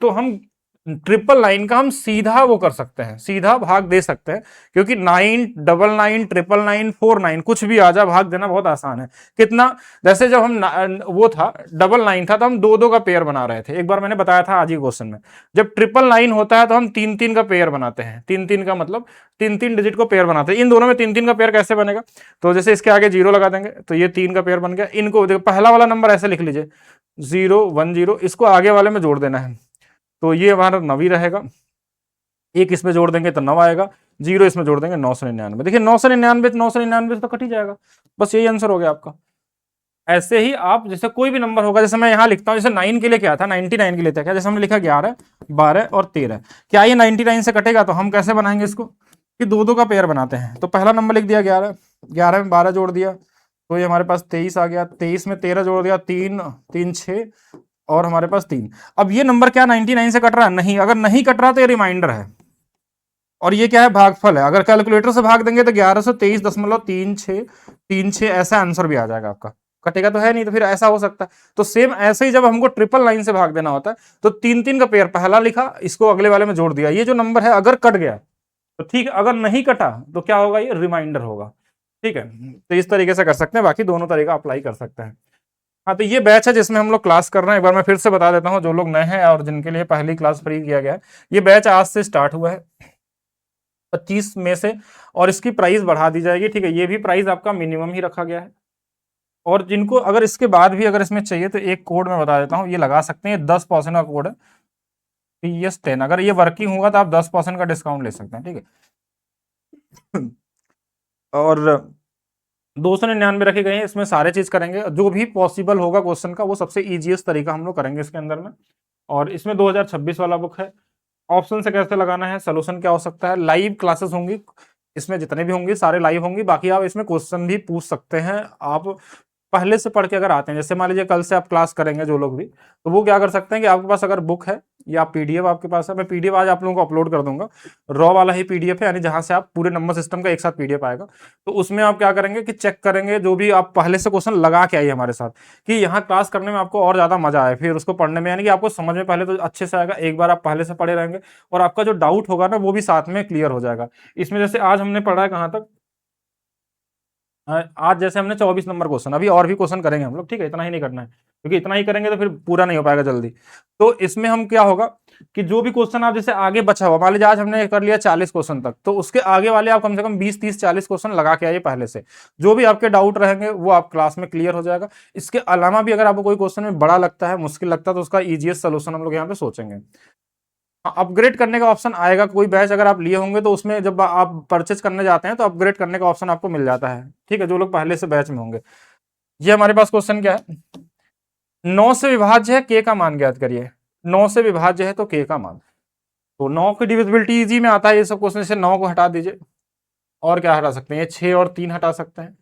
तो हम 999 का हम सीधा वो कर सकते हैं, सीधा भाग दे सकते हैं। क्योंकि 9 99 999 49 कुछ भी आ जा, भाग देना बहुत आसान है। कितना, जैसे जब हम वो था 99 था तो हम 2 2 का पेयर बना रहे थे। एक बार मैंने बताया था आज ही क्वेश्चन में। जब 999 होता है तो हम 3 3 का पेयर बनाते हैं। 3 3 का मतलब 3 3 डिजिट को पेयर बनाते हैं। इन दोनों में 3 3 का पेयर कैसे बनेगा, तो जैसे इसके आगे 0 लगा देंगे तो ये 3 का पेयर बन गया। इनको देखो, पहला वाला नंबर ऐसे लिख लीजिए 0 1 0, इसको आगे वाले में जोड़ देना है, तो ये हमारा 9 ही रहेगा। एक इसमें जोड़ देंगे तो 9 आएगा, 0 इसमें जोड़ देंगे 999। देखिए 999 999 तो कट ही जाएगा। बस यही आंसर हो गया आपका। ऐसे ही आप जैसे कोई भी नंबर होगा, जैसे मैं यहाँ लिखता हूँ, जैसे 9 के लिए क्या था, 99 के लिए था क्या, जैसे हमने लिखा 11, 12 और 13, क्या ये 99 से कटेगा? तो हम कैसे बनाएंगे इसको कि दो दो का पेयर बनाते हैं। तो पहला नंबर लिख दिया 11, 11 में 12 जोड़ दिया तो ये हमारे पास 23 आ गया, 23 में 13 जोड़ दिया, 3 3 6 और हमारे पास 3। अब ये नंबर क्या 99 से कट रहा है? नहीं। अगर नहीं कट रहा तो ये रिमाइंडर है, और ये क्या है? भागफल है। अगर कैलकुलेटर से भाग देंगे तो 1123.36 ऐसा आंसर भी आ जाएगा आपका। कटेगा तो है नहीं, तो फिर ऐसा हो सकता है। तो सेम ऐसे ही जब हमको 999 से भाग देना होता है तो 3 3 का पेयर, पहला लिखा, इसको अगले वाले में जोड़ दिया। ये जो नंबर है अगर कट गया तो ठीक है, अगर नहीं कटा तो क्या होगा? ये रिमाइंडर होगा। ठीक है, तो इस तरीके से कर सकते हैं, बाकी दोनों तरीका अप्लाई कर सकते हैं। हाँ, तो ये बैच है जिसमें हम लोग क्लास कर रहे हैं। एक बार मैं फिर से बता देता हूँ, जो लोग नए हैं और जिनके लिए पहली क्लास फ्री किया गया है, ये बैच आज से स्टार्ट हुआ है 25 में से, और इसकी प्राइस बढ़ा दी जाएगी। ठीक है, ये भी प्राइस आपका मिनिमम ही रखा गया है। और जिनको अगर इसके बाद भी अगर इसमें चाहिए तो एक कोड मैं बता देता हूँ, ये लगा सकते हैं। 10% का कोड है PS10। अगर ये वर्किंग होगा तो आप 10% का डिस्काउंट ले सकते हैं। ठीक है और 299 रखे गए हैं, इसमें सारे चीज करेंगे जो भी पॉसिबल होगा क्वेश्चन का, वो सबसे इजीएस्ट तरीका हम लोग करेंगे इसके अंदर में। और इसमें 2026 वाला बुक है। ऑप्शन से कैसे लगाना है, सोल्यूशन क्या हो सकता है, लाइव क्लासेस होंगी, इसमें जितने भी होंगे सारे लाइव होंगी। बाकी आप इसमें क्वेश्चन भी पूछ सकते हैं। आप पहले से पढ़ के अगर आते हैं, जैसे मान लीजिए कल से आप क्लास करेंगे जो लोग भी, तो वो क्या कर सकते हैं कि आपके पास अगर बुक है या पीडीएफ आपके पास है, मैं पीडीएफ आज आप लोगों को अपलोड कर दूंगा। रॉ वाला ही पीडीएफ है, यानी जहां से आप पूरे नंबर सिस्टम का एक साथ पीडीएफ आएगा। तो उसमें आप क्या करेंगे कि चेक करेंगे जो भी आप पहले से क्वेश्चन लगा के आइए हमारे साथ, कि यहाँ क्लास करने में आपको और ज्यादा मजा आए फिर उसको पढ़ने में, यानी कि आपको समझ में पहले तो अच्छे से आएगा। एक बार आप पहले से पढ़े रहेंगे और आपका जो डाउट होगा ना वो भी साथ में क्लियर हो जाएगा। इसमें जैसे आज हमने पढ़ा है कहाँ तक, आज जैसे हमने 24 नंबर क्वेश्चन, अभी और भी क्वेश्चन करेंगे हम लोग। ठीक है, इतना ही नहीं करना है, क्योंकि इतना ही करेंगे तो फिर पूरा नहीं हो पाएगा जल्दी। तो इसमें हम क्या होगा कि जो भी क्वेश्चन आप जैसे आगे बचा हुआ, मान लीजिए आज हमने कर लिया 40 क्वेश्चन तक, तो उसके आगे वाले आप कम से कम 20 30 40 क्वेश्चन लगा के आइए पहले से। जो भी आपके डाउट रहेंगे वो आप क्लास में क्लियर हो जाएगा। इसके अलावा भी अगर आपको कोई क्वेश्चन में बड़ा लगता है, मुश्किल लगता है, तो उसका इजीएस्ट सोल्यूशन हम लोग यहाँ पे सोचेंगे। अपग्रेड करने का ऑप्शन आएगा, कोई बैच अगर आप लिए होंगे तो उसमें जब आप परचेज करने जाते हैं तो अपग्रेड करने का ऑप्शन आपको मिल जाता है। ठीक है, जो लोग पहले से बैच में होंगे। ये हमारे पास क्वेश्चन क्या है, 9 से विभाज्य है, के का मान ज्ञात करिए। 9 से विभाज्य है तो के का मान, तो 9 की डिविजिबिलिटी इजी में आता है ये सब क्वेश्चन। जैसे 9 को हटा दीजिए, और क्या हटा सकते हैं, ये 6 और 3 हटा सकते हैं।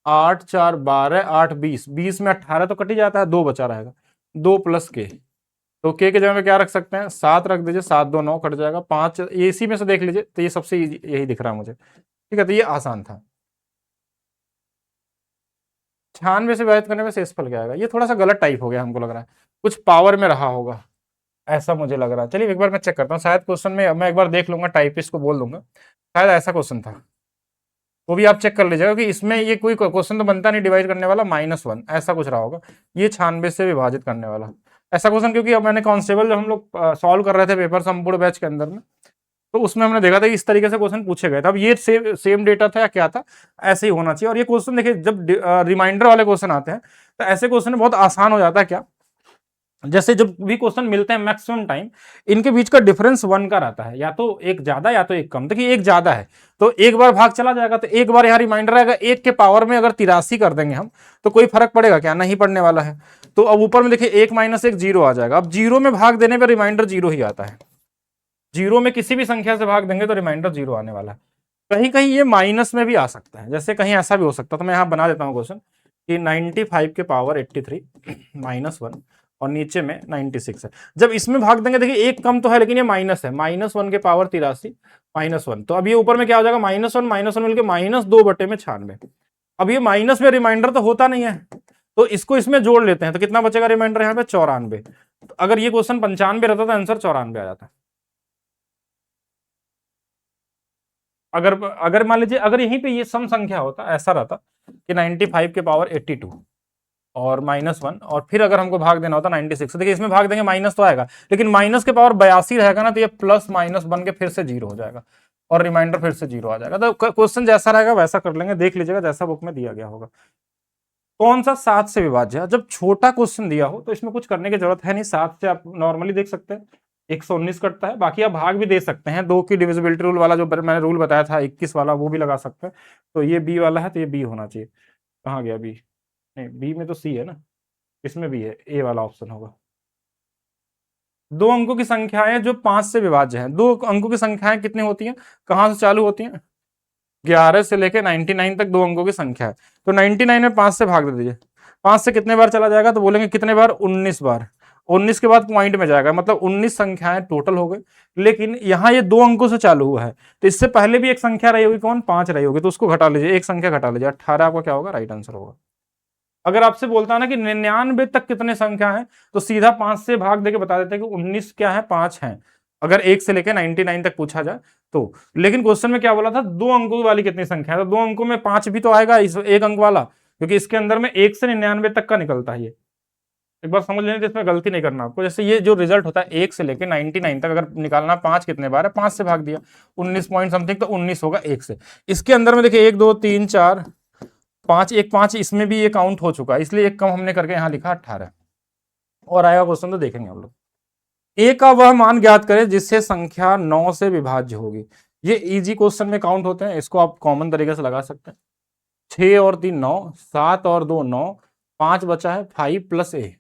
8 4 12, 8 20, 20 में 18 तो कट ही जाता है, 2 बचा रहेगा, 2 प्लस के। तो के जगह में क्या रख सकते हैं, 7 रख दीजिए, 7 2 9 कट जाएगा, 5 इसी में से देख लीजिए, तो ये सबसे यही दिख रहा है मुझे। ठीक है, तो ये आसान था। 96 से विभाजित करने में शेषफल क्या आएगा, ये थोड़ा सा गलत टाइप हो गया, हमको लग रहा है कुछ पावर में रहा होगा, ऐसा मुझे लग रहा है। चलिए एक बार मैं चेक करता हूँ, शायद क्वेश्चन में मैं एक बार देख लूंगा, टाइपिस्ट को बोल दूंगा, शायद ऐसा क्वेश्चन था। वो भी आप चेक कर लीजिएगा कि इसमें ये कोई क्वेश्चन तो बनता नहीं डिवाइड करने वाला, -1 ऐसा कुछ रहा होगा। ये 96 से विभाजित करने वाला ऐसा क्वेश्चन, क्योंकि अब मैंने कांस्टेबल जब हम लोग सॉल्व कर रहे थे पेपर संपूर्ण बैच के अंदर में, तो उसमें हमने देखा था कि इस तरीके से क्वेश्चन पूछे गए थे। अब ये सेम डेटा था या क्या था, ऐसे ही होना चाहिए। और ये क्वेश्चन देखिए, जब रिमाइंडर वाले क्वेश्चन आते हैं तो ऐसे क्वेश्चन बहुत आसान हो जाता है। क्या, जैसे जब भी क्वेश्चन मिलते हैं मैक्सिमम टाइम इनके बीच का डिफरेंस 1 का रहता है, या तो एक ज्यादा या तो एक कम। देखिए एक ज्यादा है तो एक बार भाग चला जाएगा, तो एक बार यहाँ रिमाइंडर आएगा, 1 के पावर में अगर 83 कर देंगे हम तो कोई फर्क पड़ेगा क्या, नहीं पड़ने वाला है। तो अब ऊपर में देखिए 1 - 1 0 आ जाएगा। अब 0 में भाग देने पर रिमाइंडर 0 ही आता है। 0 में किसी भी संख्या से भाग देंगे तो रिमाइंडर 0 आने वाला है। कहीं कहीं ये माइनस में भी आ सकता है, जैसे कहीं ऐसा भी हो सकता है। तो मैं यहाँ बना देता हूँ क्वेश्चन कि 95 के पावर 83 -1 और नीचे में 96 है। जब इसमें भाग देंगे, देखिए एक कम तो है लेकिन ये माइनस है, -1 के पावर 83 -1। तो अब ये ऊपर में क्या हो जाएगा, -1 मिलकर -2/96। अब ये माइनस में रिमाइंडर तो होता नहीं है, तो इसको इसमें जोड़ लेते हैं तो कितना बचेगा रिमाइंडर यहाँ पे, 94। तो अगर ये क्वेश्चन 95 रहता तो आंसर 94 आ जाता। अगर अगर मान लीजिए अगर यहीं पे ये सम संख्या होता, ऐसा रहता कि 95 के पावर 82 और -1, और फिर अगर हमको भाग देना होता 96, तो देखिए इसमें भाग देंगे माइनस तो आएगा, लेकिन माइनस के पावर 82 रहेगा ना, तो ये प्लस माइनस बन के फिर से 0 हो जाएगा और रिमाइंडर फिर से 0 आ जाएगा। तो क्वेश्चन जैसा रहेगा वैसा कर लेंगे, देख लीजिएगा जैसा बुक में दिया गया होगा। कौन सा 7 से विभाज्य है, जब छोटा क्वेश्चन दिया हो तो इसमें कुछ करने की जरूरत है नहीं। 7 से आप नॉर्मली देख सकते हैं 119 कटता है। बाकी आप भाग भी दे सकते हैं, 2 की डिविजिबिलिटी रूल वाला जो मैंने रूल बताया था 21 वाला, वो भी लगा सकते हैं। तो ये बी वाला है, तो ये बी होना चाहिए। कहाँ गया बी, नहीं, बी में तो सी है ना, इसमें भी है, ए वाला ऑप्शन होगा। दो अंकों की संख्याएं जो 5 से विभाज्य हैं। दो अंकों की संख्याएं कितनी होती हैं, कहां से चालू होती हैं? 11 से लेके 99 तक दो अंकों की संख्या है। तो 99 में 5 से भाग दे दीजिए। 5 से कितने बार चला जाएगा, तो बोलेंगे कितने बार, 19 बार। 19 के बाद पॉइंट में जाएगा, मतलब 19 संख्याएं टोटल हो गई। लेकिन यहाँ ये दो अंकों से चालू हुआ है, तो इससे पहले भी एक संख्या रही होगी, कौन, 5 रही होगी, तो उसको घटा लीजिए, एक संख्या घटा लीजिए, 18 आपका क्या होगा, राइट आंसर होगा। अगर आपसे बोलता है ना कि 99 तक कितने संख्या है, तो सीधा 5 से भाग देके बता देते हैं कि 19 क्या है, 5 है, अगर 1 से लेकर 99 तक पूछा जाए तो। लेकिन क्वेश्चन में क्या बोला था, दो अंकों वाली कितनी संख्या है, तो दो अंकों में 5 भी तो आएगा, इस एक अंक वाला, क्योंकि इसके अंदर में 1 से 99 तक का निकलता है। ये एक बार समझ लेना, इसमें गलती नहीं करना आपको। जैसे ये जो रिजल्ट होता है 1 से लेकर 99 तक अगर निकालना, 5 कितने बार है, 5 से भाग दिया, 19 पॉइंट समथिंग, तो 19 होगा 1 से। इसके अंदर में देखिए 1 2 3 4 5, एक 5 इसमें भी ये काउंट हो चुका है, इसलिए एक कम हमने करके यहाँ लिखा 18। और आएगा क्वेश्चन तो देखेंगे हम लोग। ए का वह मान ज्ञात करें जिससे संख्या 9 से विभाज्य होगी। ये इजी क्वेश्चन में काउंट होते हैं, इसको आप कॉमन तरीके से लगा सकते हैं। 6 और 3 9, 7 और 2 9, 5 बचा है 5 प्लस ए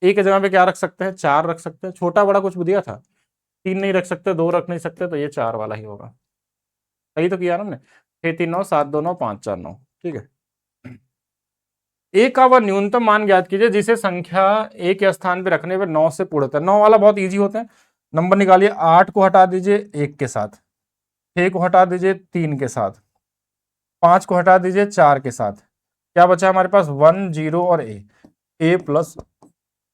के जगह पे क्या रख सकते हैं, 4 रख सकते हैं। छोटा बड़ा कुछ दिया था, 3 नहीं रख सकते, 2 रख नहीं सकते, तो ये 4 वाला ही होगा। सही तो किया ना हमने, 6 3 9 7 2 9 5 4 9, ठीक है। ए का वह न्यूनतम मान ज्ञात कीजिए जिसे संख्या ए के स्थान पे रखने पर 9 से पूर्ण होता है। 9 वाला बहुत इजी होता है, नंबर निकालिए, 8 को हटा दीजिए 1 के साथ, 6 को हटा दीजिए 3 के साथ, 5 को हटा दीजिए 4 के साथ, क्या बचा हमारे पास, 1 0 और ए प्लस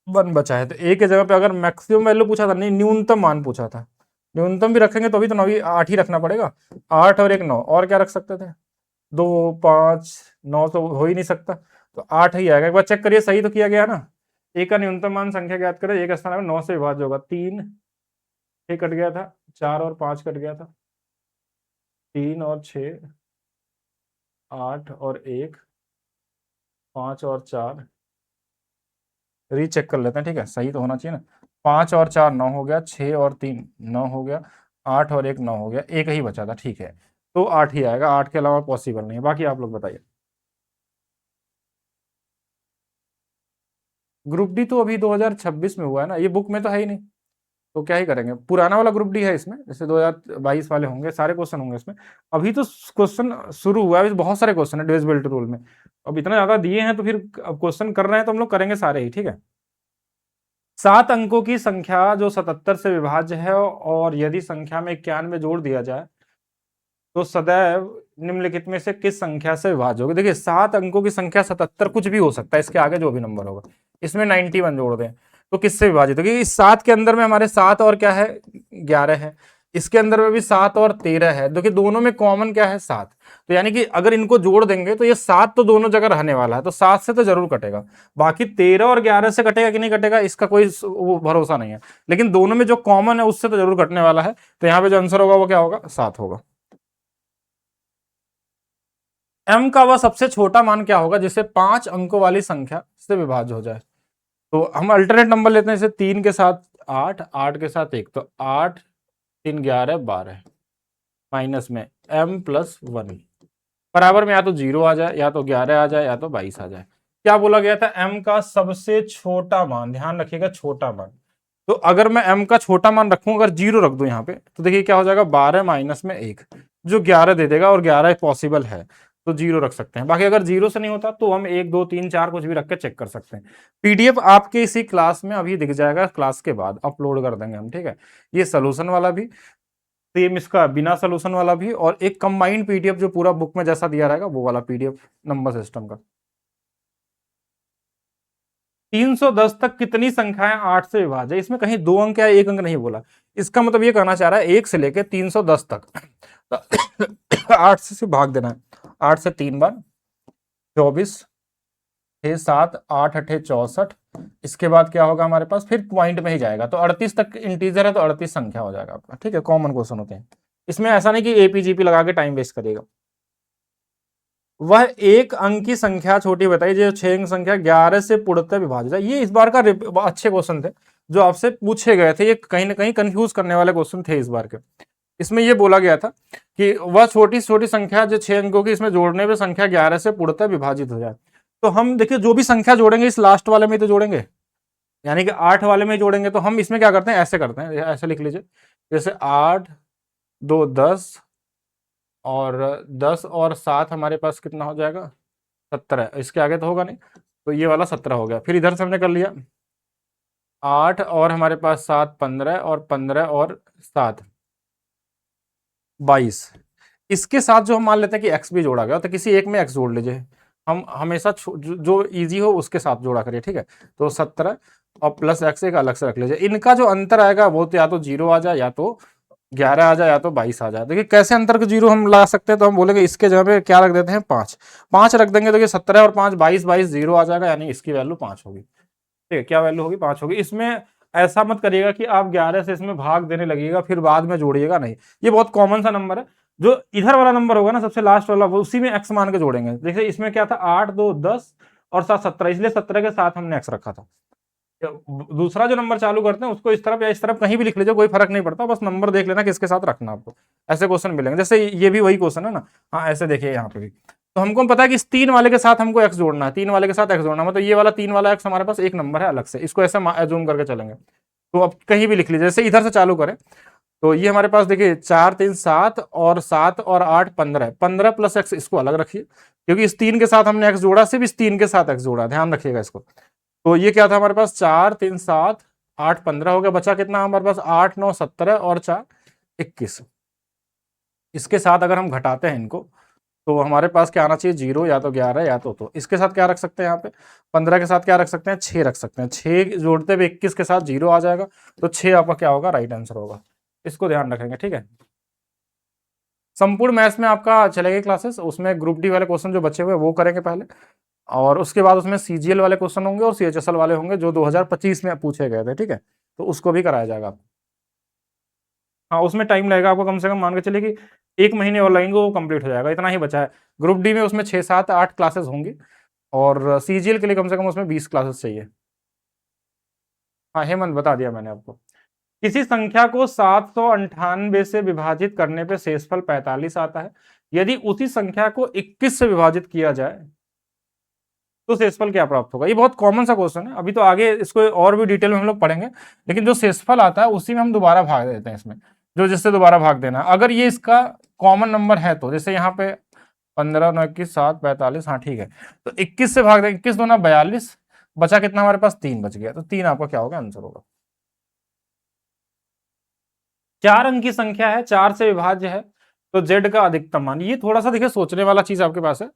1 बचा है। तो ए के जगह पे अगर मैक्सिमम वैल्यू पूछा था, नहीं न्यूनतम मान पूछा था, न्यूनतम भी रखेंगे तो अभी तो 9 8 ही रखना पड़ेगा। 8 और 1 9, और क्या रख सकते थे, 2 5 9 तो हो ही नहीं सकता, तो 8 ही आएगा। एक बार चेक करिए, सही तो किया गया ना। ए का न्यूनतम मान संख्या ज्ञात करें, एक स्थान में 9 से विभाज्य होगा। 3 6 कट गया था, 4 और 5 कट गया था, 3 और 6, 8 और 1, 5 और 4, रीचेक कर लेते हैं, ठीक है, सही तो होना चाहिए ना। 5 और 4 9 हो गया, 6 और 3 9 हो गया, 8 और 1 9 हो गया, एक ही बचा था, ठीक है, तो 8 ही आएगा, 8 के अलावा पॉसिबल नहीं है। बाकी आप लोग बताइए। ग्रुप डी तो अभी 2026 में हुआ है ना, ये बुक में तो है ही नहीं, तो क्या ही करेंगे। पुराना वाला ग्रुप डी है इसमें, जैसे 2022 वाले होंगे, सारे क्वेश्चन होंगे इसमें। अभी तो क्वेश्चन शुरू हुआ है, अभी बहुत सारे क्वेश्चन है डिविजिबिलिटी रूल में। अब इतना ज्यादा दिए हैं तो फिर अब क्वेश्चन कर रहे हैं तो हम लोग करेंगे सारे ही, ठीक है। 7 अंकों की संख्या जो 77 से विभाज्य है, और यदि संख्या में 91 जोड़ दिया जाए तो सदैव निम्नलिखित में से किस संख्या से विभाज्य होगी। देखिए 7 अंकों की संख्या 77, कुछ भी हो सकता है, इसके आगे जो भी नंबर होगा, इसमें 91 जोड़ दें तो किससे विभाजित होगी। इस 7 के अंदर में हमारे 7 और क्या है, 11 है, इसके अंदर में भी 7 और 13 है, देखिए दोनों में कॉमन क्या है, 7। तो यानी कि अगर इनको जोड़ देंगे तो ये 7 तो दोनों जगह रहने वाला है, तो 7 से तो जरूर कटेगा। बाकी 13 और 11 से कटेगा कि नहीं कटेगा, इसका कोई वो भरोसा नहीं है, लेकिन दोनों में जो कॉमन है उससे तो जरूर कटने वाला है। तो यहाँ पे जो आंसर होगा वो क्या होगा, 7 होगा। m का वह सबसे छोटा मान क्या होगा जिसे 5 अंकों वाली संख्या से विभाज्य हो जाए। तो हम अल्टरनेट नंबर लेते हैं, जैसे 3 के साथ 8, 8 के साथ 1, तो 8 3 11 12, माइनस में m प्लस 1, बराबर में या तो 0 आ जाए, या तो 11 आ जाए, या तो 22 आ जाए। क्या बोला गया था, m का सबसे छोटा मान, ध्यान रखिएगा छोटा मान। तो अगर मैं m का छोटा मान रखूं, अगर 0 रख दूं यहाँ पे, तो देखिए क्या हो जाएगा, 12 माइनस में 1 जो 11 दे देगा, और 11 पॉसिबल है तो 0 रख सकते हैं। बाकी अगर 0 से नहीं होता तो हम 1 2 3 4 कुछ भी रख के चेक कर सकते हैं। पीडीएफ आपके इसी क्लास में अभी दिख जाएगा, क्लास के बाद अपलोड कर देंगे हम, ठीक है। ये सोल्यूशन वाला भी सेम, इसका बिना सोल्यूशन वाला भी, और एक कंबाइंड पीडीएफ जो पूरा बुक में जैसा दिया रहेगा वो वाला पीडीएफ नंबर सिस्टम का। 310 तक कितनी संख्याएं 8 से विभाज्य है, इसमें कहीं 2 अंक या 1 अंक नहीं बोला। इसका मतलब ये कहना चाह रहा है 1 से लेकर 310 तक तो 8 से भाग देना है। 8 से 3 बार 24, 6 7 8 8 64, इसके बाद क्या होगा हमारे पास, फिर पॉइंट में ही जाएगा, तो 38 तक इंटीजर है तो 38 संख्या हो जाएगा आपका, ठीक है। कॉमन क्वेश्चन होते हैं इसमें, ऐसा नहीं कि एपीजीपी लगा के टाइम वेस्ट करेगा। वह एक अंक की संख्या छोटी बताइए जो 6 अंक संख्या 11 से पूर्णतः विभाजित है। ये इस बार का अच्छे क्वेश्चन थे जो आपसे पूछे गए थे, ये कहीं ना कहीं कंफ्यूज करने वाले क्वेश्चन थे इस बार के। इसमें ये बोला गया था कि वह छोटी छोटी संख्या जो 6 अंकों की, इसमें जोड़ने पे संख्या 11 से पूर्णतः विभाजित हो जाए। तो हम देखिए जो भी संख्या जोड़ेंगे इस लास्ट वाले में ही तो जोड़ेंगे, यानी कि 8 वाले में ही जोड़ेंगे। तो हम इसमें क्या करते हैं, ऐसे करते हैं, ऐसे लिख लीजिए, जैसे 8 2 10 और 10 और 7 हमारे पास कितना हो जाएगा, 17। इसके आगे तो होगा नहीं, तो ये वाला 17 हो गया। फिर इधर से हमने कर लिया 8 और हमारे पास 7 15 और 15 और 7 22। इसके साथ जो हम मान लेते हैं कि x भी जोड़ा गया, तो किसी एक में x जोड़ लीजिए। हम हमेशा जो इजी हो उसके साथ जोड़ा करिए, ठीक है। तो 17 और प्लस x एक अलग से रख लीजिए। इनका जो अंतर आएगा वो तो या तो 0 आ जाए, या तो 11 आ जाए, या तो 22 आ जाए। देखिए कैसे अंतर को 0 हम ला सकते हैं, तो हम बोलेंगे इसके जगह पे क्या रख देते हैं, 5 5 रख देंगे। देखिए 17 और 5 22 22 0 आ जाएगा, यानी इसकी वैल्यू 5 होगी। ठीक है, क्या वैल्यू होगी, 5 होगी। इसमें ऐसा मत करिएगा कि आप 11 से इसमें भाग देने लगिएगा फिर बाद में जोड़िएगा, नहीं। ये बहुत कॉमन सा नंबर है। जो इधर वाला नंबर होगा ना, सबसे लास्ट वाला, वो उसी में एक्स मान के जोड़ेंगे। देखिए इसमें क्या था, 8 2 10 और 7 17, इसलिए 17 के साथ हमने एक्स रखा था। दूसरा जो नंबर चालू करते हैं उसको इस तरफ या इस तरफ कहीं भी लिख लीजिए, कोई फर्क नहीं पड़ता, बस नंबर देख लेना किसके साथ रखना आपको। ऐसे क्वेश्चन मिलेंगे, जैसे ये भी वही क्वेश्चन है ना। हाँ ऐसे देखिए यहाँ पे भी, तो हमको पता है कि इस 3 वाले के साथ हमको एक्स जोड़ना है, 3 वाले के साथ एक्स जोड़ना है, मतलब ये वाला 3 वाला एक्स हमारे पास एक नंबर है अलग से, इसको ऐसे एज्यूम करके चलेंगे। तो अब कहीं भी लिख लीजिए, जैसे इधर से चालू करें, तो ये हमारे पास देखिए 4 3 7 और 7 और 8 15, 15 प्लस एक्स इसको अलग रखिए, क्योंकि इस 3 के साथ हमने एक्स जोड़ा, सिर्फ इस 3 के साथ एक्स जोड़ा, ध्यान रखिएगा इसको। तो ये क्या था हमारे पास, 4 3 7 8 15 हो गया, बचा कितना हमारे पास, 8 9 17 और 4 21। इसके साथ अगर हम घटाते हैं इनको, तो हमारे पास क्या आना चाहिए, 0 या तो 11 या तो इसके साथ क्या रख सकते हैं, यहाँ पे 15 के साथ क्या रख सकते हैं, 6 रख सकते हैं। 6 जोड़ते हुए 21 के साथ 0 आ जाएगा, तो 6 आपका क्या होगा, राइट आंसर होगा। इसको ध्यान रखेंगे, ठीक है। संपूर्ण मैथ्स में आपका चलेगी क्लासेस, उसमें ग्रुप डी वाले क्वेश्चन जो बचे हुए वो करेंगे पहले, और उसके बाद उसमें सीजीएल वाले क्वेश्चन होंगे और सीएचएसएल वाले होंगे जो 2025 में पूछे गए थे, ठीक है। तो उसको भी कराया जाएगा। हाँ उसमें टाइम लगेगा आपको, कम से कम मान के चलिए कि 1 महीने और लगेंगे, वो कंप्लीट हो जाएगा। इतना ही बचा है। ग्रुप डी में उसमें 6 7 8 क्लासेस होंगी, और सीजीएल के लिए कम से कम उसमें 20 क्लासेस चाहिए। हाँ हेमंत बता दिया मैंने आपको। किसी संख्या को 798 से विभाजित करने पे शेषफल 45 आता है। यदि उसी संख्या को 21 से विभाजित किया जाए तो शेषफल क्या प्राप्त होगा। ये बहुत कॉमन सा क्वेश्चन है, अभी तो आगे इसको और भी डिटेल में हम लोग पढ़ेंगे, लेकिन जो शेषफल आता है उसी में हम दोबारा भाग देते हैं इसमें, जो जिससे दोबारा भाग देना है। अगर ये इसका कॉमन नंबर है, तो जैसे यहाँ पे 15 9 21 7 45, हाँ ठीक है, तो 21 से भाग दें, 21 दूना 42, बचा कितना हमारे पास, 3 बच गया, तो 3 आपका क्या होगा, आंसर होगा। 4 अंक की संख्या है, 4 से विभाज्य है, तो जेड का अधिकतम मान। ये थोड़ा सा देखिए सोचने वाला चीज आपके पास है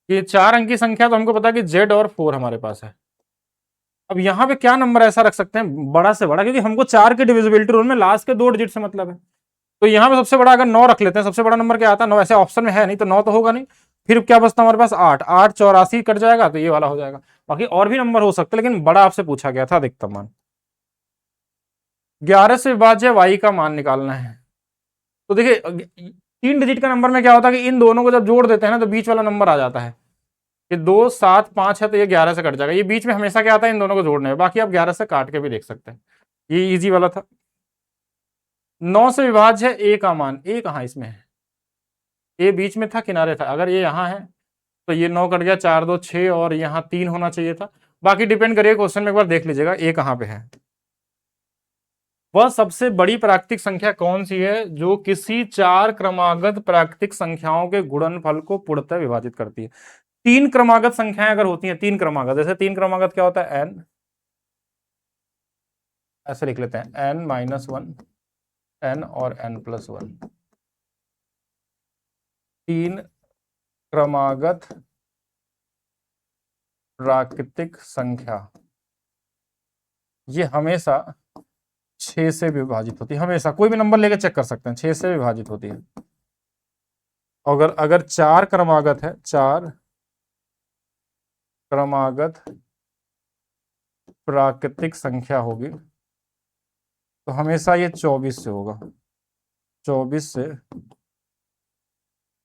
कि 4 अंक की संख्या, तो हमको पता है कि जेड और 4 हमारे पास है। अब यहाँ पे क्या नंबर ऐसा रख सकते हैं बड़ा से बड़ा, क्योंकि हमको 4 के डिविजिबिलिटी रूल में लास्ट के 2 डिजिट से मतलब है। तो यहाँ पे सबसे बड़ा अगर 9 रख लेते हैं, सबसे बड़ा नंबर क्या आता है, 9, ऐसे ऑप्शन में है नहीं, तो 9 तो होगा नहीं। फिर क्या बचता हमारे पास, 8 8 84 कट जाएगा, तो ये वाला हो जाएगा। बाकी और भी नंबर हो सकते हैं, लेकिन बड़ा आपसे पूछा गया था अधिकतम मान। 11 से विभाज्य वाई का मान निकालना है। तो देखिए 3 डिजिट का नंबर में क्या होता है कि इन दोनों को जब जोड़ देते हैं ना, तो बीच वाला नंबर आ जाता है कि 2 7 5 है, तो ये 11 से कट जाएगा। ये बीच में हमेशा क्या आता है, इन दोनों को जोड़ने में। बाकी आप 11 से काट के भी देख सकते हैं, ये इजी वाला था। 9 से विभाज्य है ए का मान, ए कहाँ इसमें है, ए बीच में था, किनारे था। अगर ये यहाँ है तो ये 9 कट गया, 4 2 6 और यहाँ 3 होना चाहिए था। बाकी डिपेंड करिए, क्वेश्चन में एक बार देख लीजिएगा ए कहाँ पे है। वह सबसे बड़ी प्राकृतिक संख्या कौन सी है जो किसी 4 क्रमागत प्राकृतिक संख्याओं के गुणनफल को पूर्णतः विभाजित करती है। 3 क्रमागत संख्याएं अगर होती हैं, 3 क्रमागत, जैसे 3 क्रमागत क्या होता है, एन, ऐसे लिख लेते हैं, एन माइनस 1 एन और एन प्लस 1। 3 क्रमागत प्राकृतिक संख्या ये हमेशा 6 से विभाजित होती है। हमेशा कोई भी नंबर लेके चेक कर सकते हैं, 6 से विभाजित होती है। अगर अगर 4 क्रमागत है, 4 क्रमागत प्राकृतिक संख्या होगी, तो हमेशा ये 24 से होगा, 24 से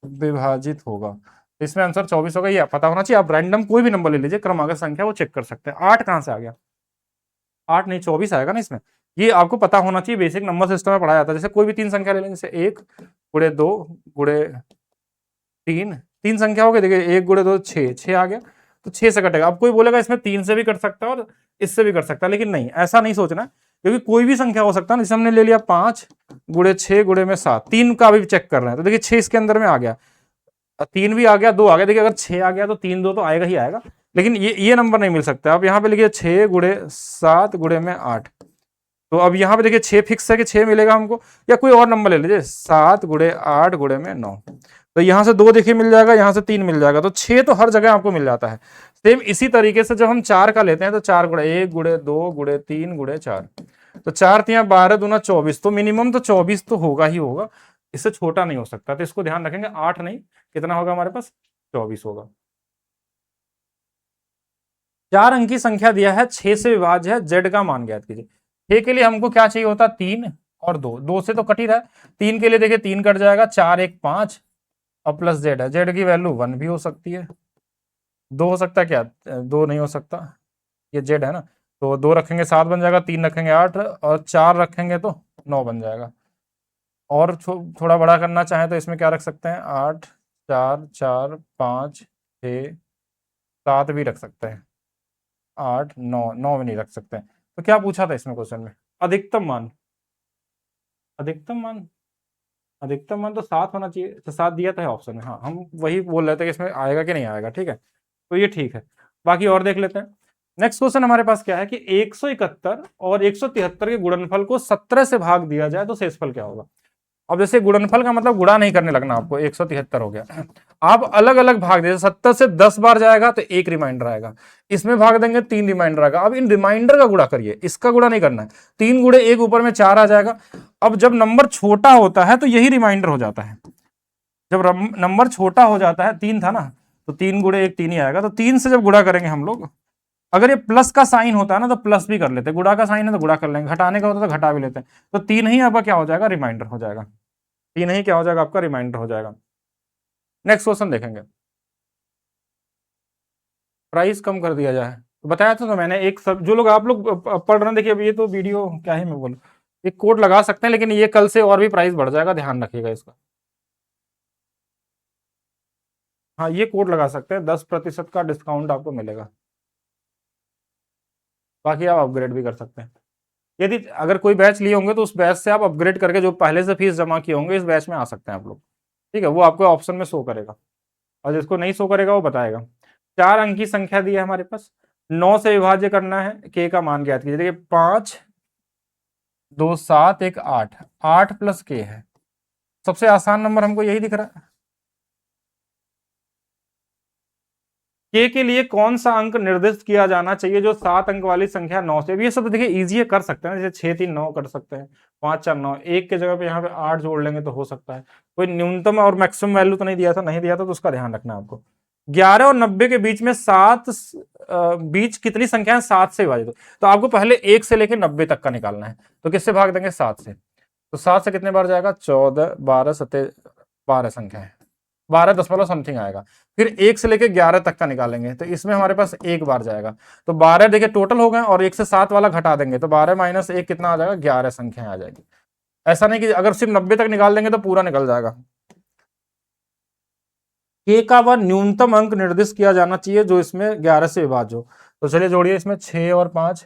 विभाजित होगा। इसमें आंसर 24 होगा, ये पता होना चाहिए। आप रैंडम कोई भी नंबर ले लीजिए क्रमागत संख्या, वो चेक कर सकते हैं। 8 कहां से आ गया, 8 नहीं 24 आएगा ना इसमें। ये आपको पता होना चाहिए, बेसिक नंबर सिस्टम में पढ़ाया जाता है। जैसे कोई भी 3 संख्या ले लें, जैसे 1 गुणे 2 गुणे 3, 3 संख्या हो गई, देखिए 1 गुणे 2 6 6 आ गया। तो 6 से कटेगा। अब कोई बोलेगा इसमें 3 से भी कट सकता है और इससे भी कट सकता है, लेकिन नहीं, ऐसा नहीं सोचना, क्योंकि कोई भी संख्या हो सकता है ना। जैसे हमने ले लिया 5 गुणे 6 गुणे में 7, 3 का भी चेक कर रहे हैं, तो देखिए 6 इसके अंदर में आ गया, 3 भी आ गया, 2 आ गया। देखिए अगर 6 आ गया तो 3 2 तो आएगा ही आएगा, लेकिन ये नंबर नहीं मिल सकता। अब यहाँ पे लिखिए 6 गुणे 7 गुणे में 8, तो अब यहाँ पे देखिए 6 फिक्स है कि 6 मिलेगा हमको, या कोई और नंबर ले लीजिए, 7 गुणे 8 गुणे में 9, तो यहाँ से 2 देखिए मिल जाएगा, यहाँ से 3 मिल जाएगा, तो 6 तो हर जगह आपको मिल जाता है। सेम इसी तरीके से जब हम 4 का लेते हैं तो 4 गुणे 1 गुणे 2 गुणे 3 गुणे 4, तो 4 3 12 दूना 24, तो मिनिमम तो 24 तो होगा ही होगा, इससे छोटा नहीं हो सकता। तो इसको ध्यान रखेंगे, 8 नहीं, कितना होगा हमारे पास, 24 होगा। 4 अंक की संख्या दिया है, 6 से विभाज्य है, जेड का मान ज्ञात कीजिए। 6 के लिए हमको क्या चाहिए होता, 3 और 2, 2 से तो कट ही रहा है, 3 के लिए देखिए 3 कट जाएगा, 4 1 5 और प्लस जेड है, जेड की वैल्यू 1 भी हो सकती है, 2 हो सकता है क्या, 2 नहीं हो सकता, ये जेड है ना, तो 2 रखेंगे 7 बन जाएगा, 3 रखेंगे 8 और 4 रखेंगे तो 9 बन जाएगा। और थोड़ा बड़ा करना चाहें तो इसमें क्या रख सकते हैं, 8 4 4 5 6 7 भी रख सकते हैं, 8 9 9 भी नहीं रख सकते हैं। तो क्या पूछा था इसमें क्वेश्चन में, अधिकतम मान, अधिकतम मान, अधिकतम मान तो 7 होना चाहिए, तो 7 दिया था ऑप्शन में। हाँ, हम वही बोल रहे थे कि इसमें आएगा कि नहीं आएगा, ठीक है, तो ये ठीक है। बाकी और देख लेते हैं। नेक्स्ट क्वेश्चन हमारे पास क्या है कि 171 और 173 के गुणनफल को 17 से भाग दिया जाए तो शेषफल क्या होगा। अब जैसे गुणनफल का मतलब गुणा नहीं करने लगना आपको, 173 हो गया, आप अलग अलग भाग दे, 70 से 10 बार जाएगा तो 1 रिमाइंडर आएगा, इसमें भाग देंगे 3 रिमाइंडर आएगा। अब इन रिमाइंडर का गुणा करिए, इसका गुणा नहीं करना है, 3 गुणे 1 ऊपर में 4 आ जाएगा। अब जब नंबर छोटा होता है तो यही रिमाइंडर हो जाता है, जब नंबर छोटा हो जाता है, 3 था ना, तो 3 गुणे 1 3 ही आएगा, तो 3 से जब गुणा करेंगे हम लोग, अगर ये प्लस का साइन होता है ना तो प्लस भी कर लेते, गुणा का साइन है तो गुणा कर लेंगे, घटाने का होता है तो घटा भी लेते हैं, तो 3 ही आपका क्या हो जाएगा, रिमाइंडर हो जाएगा, 3 ही क्या हो जाएगा आपका, रिमाइंडर हो जाएगा। नेक्स्ट क्वेश्चन देखेंगे, प्राइस कम कर दिया जाए, तो बताया था तो मैंने, एक सब जो लोग आप लोग पढ़ रहे हैं, देखिए अब ये तो वीडियो क्या है, मैं बोलूं एक कोड लगा सकते हैं, लेकिन ये कल से और भी प्राइस बढ़ जाएगा, ध्यान रखिएगा इसका। हाँ, ये कोड लगा सकते हैं, 10% का डिस्काउंट आपको मिलेगा, बाकी आप अपग्रेड भी कर सकते हैं। यदि अगर कोई बैच लिए होंगे तो उस बैच से आप अपग्रेड करके जो पहले से फीस जमा किए होंगे इस बैच में आ सकते हैं आप लोग, ठीक है, वो आपको ऑप्शन में शो करेगा, और जिसको नहीं शो करेगा वो बताएगा। 4 अंक की संख्या दी है हमारे पास, 9 से विभाज्य करना है, के का मान ज्ञात कीजिए। देखिए 5 2 7 1 8, 8 प्लस के है, सबसे आसान नंबर हमको यही दिख रहा है। के लिए कौन सा अंक निर्दिष्ट किया जाना चाहिए जो 7 अंक वाली संख्या 9 से, ये सब देखिए इजी कर सकते हैं, जैसे 6 3 9 कर सकते हैं, 5 4 9, एक के जगह पे यहाँ पे 8 जोड़ लेंगे तो हो सकता है। कोई न्यूनतम और मैक्सिमम वैल्यू तो नहीं दिया था, नहीं दिया था तो उसका ध्यान रखना है आपको। 11 और 90 के बीच में 7 बीच कितनी संख्या है, 7 से विभाजित, तो आपको पहले 1 से लेकर 90 तक का निकालना है, तो किससे भाग देंगे, 7 से, तो 7 से कितने बार जाएगा, 14 12 7 12 संख्या है, 12 समथिंग आएगा। फिर 1 से लेके 11 तक का निकालेंगे तो इसमें हमारे पास 1 बार जाएगा, तो 12 देखिए टोटल हो गए, और 1 से 7 वाला घटा देंगे तो 12 माइनस 1 कितना आ जाएगा, 11 संख्या आ जाएगी। ऐसा नहीं कि अगर सिर्फ 90 तक निकाल देंगे तो पूरा निकल जाएगा। के का वह न्यूनतम अंक निर्दिष्ट किया जाना चाहिए जो इसमें 11 से विभाज्य हो, तो चलिए जोड़िए, इसमें 6 और 5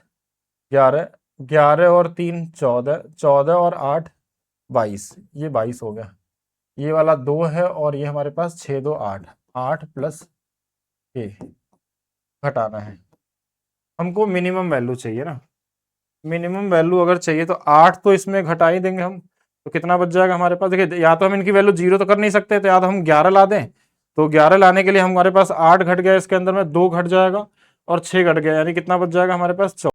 11, 11 और 3 14, 14 और 8 22, ये 22 हो गया, ये वाला 2 है, और ये हमारे पास 6 2 8, 8 प्लस के घटाना है, हमको मिनिमम वैल्यू चाहिए ना, मिनिमम वैल्यू अगर चाहिए तो 8 तो इसमें घटा ही देंगे हम, तो कितना बच जाएगा हमारे पास, देखिए या तो हम इनकी वैल्यू 0 तो कर नहीं सकते, तो या तो हम 11 ला दें, तो 11 लाने के लिए हमारे पास 8 घट गया, इसके अंदर में 2 घट जाएगा और 6 घट गया, यानी कितना बच जाएगा हमारे पास,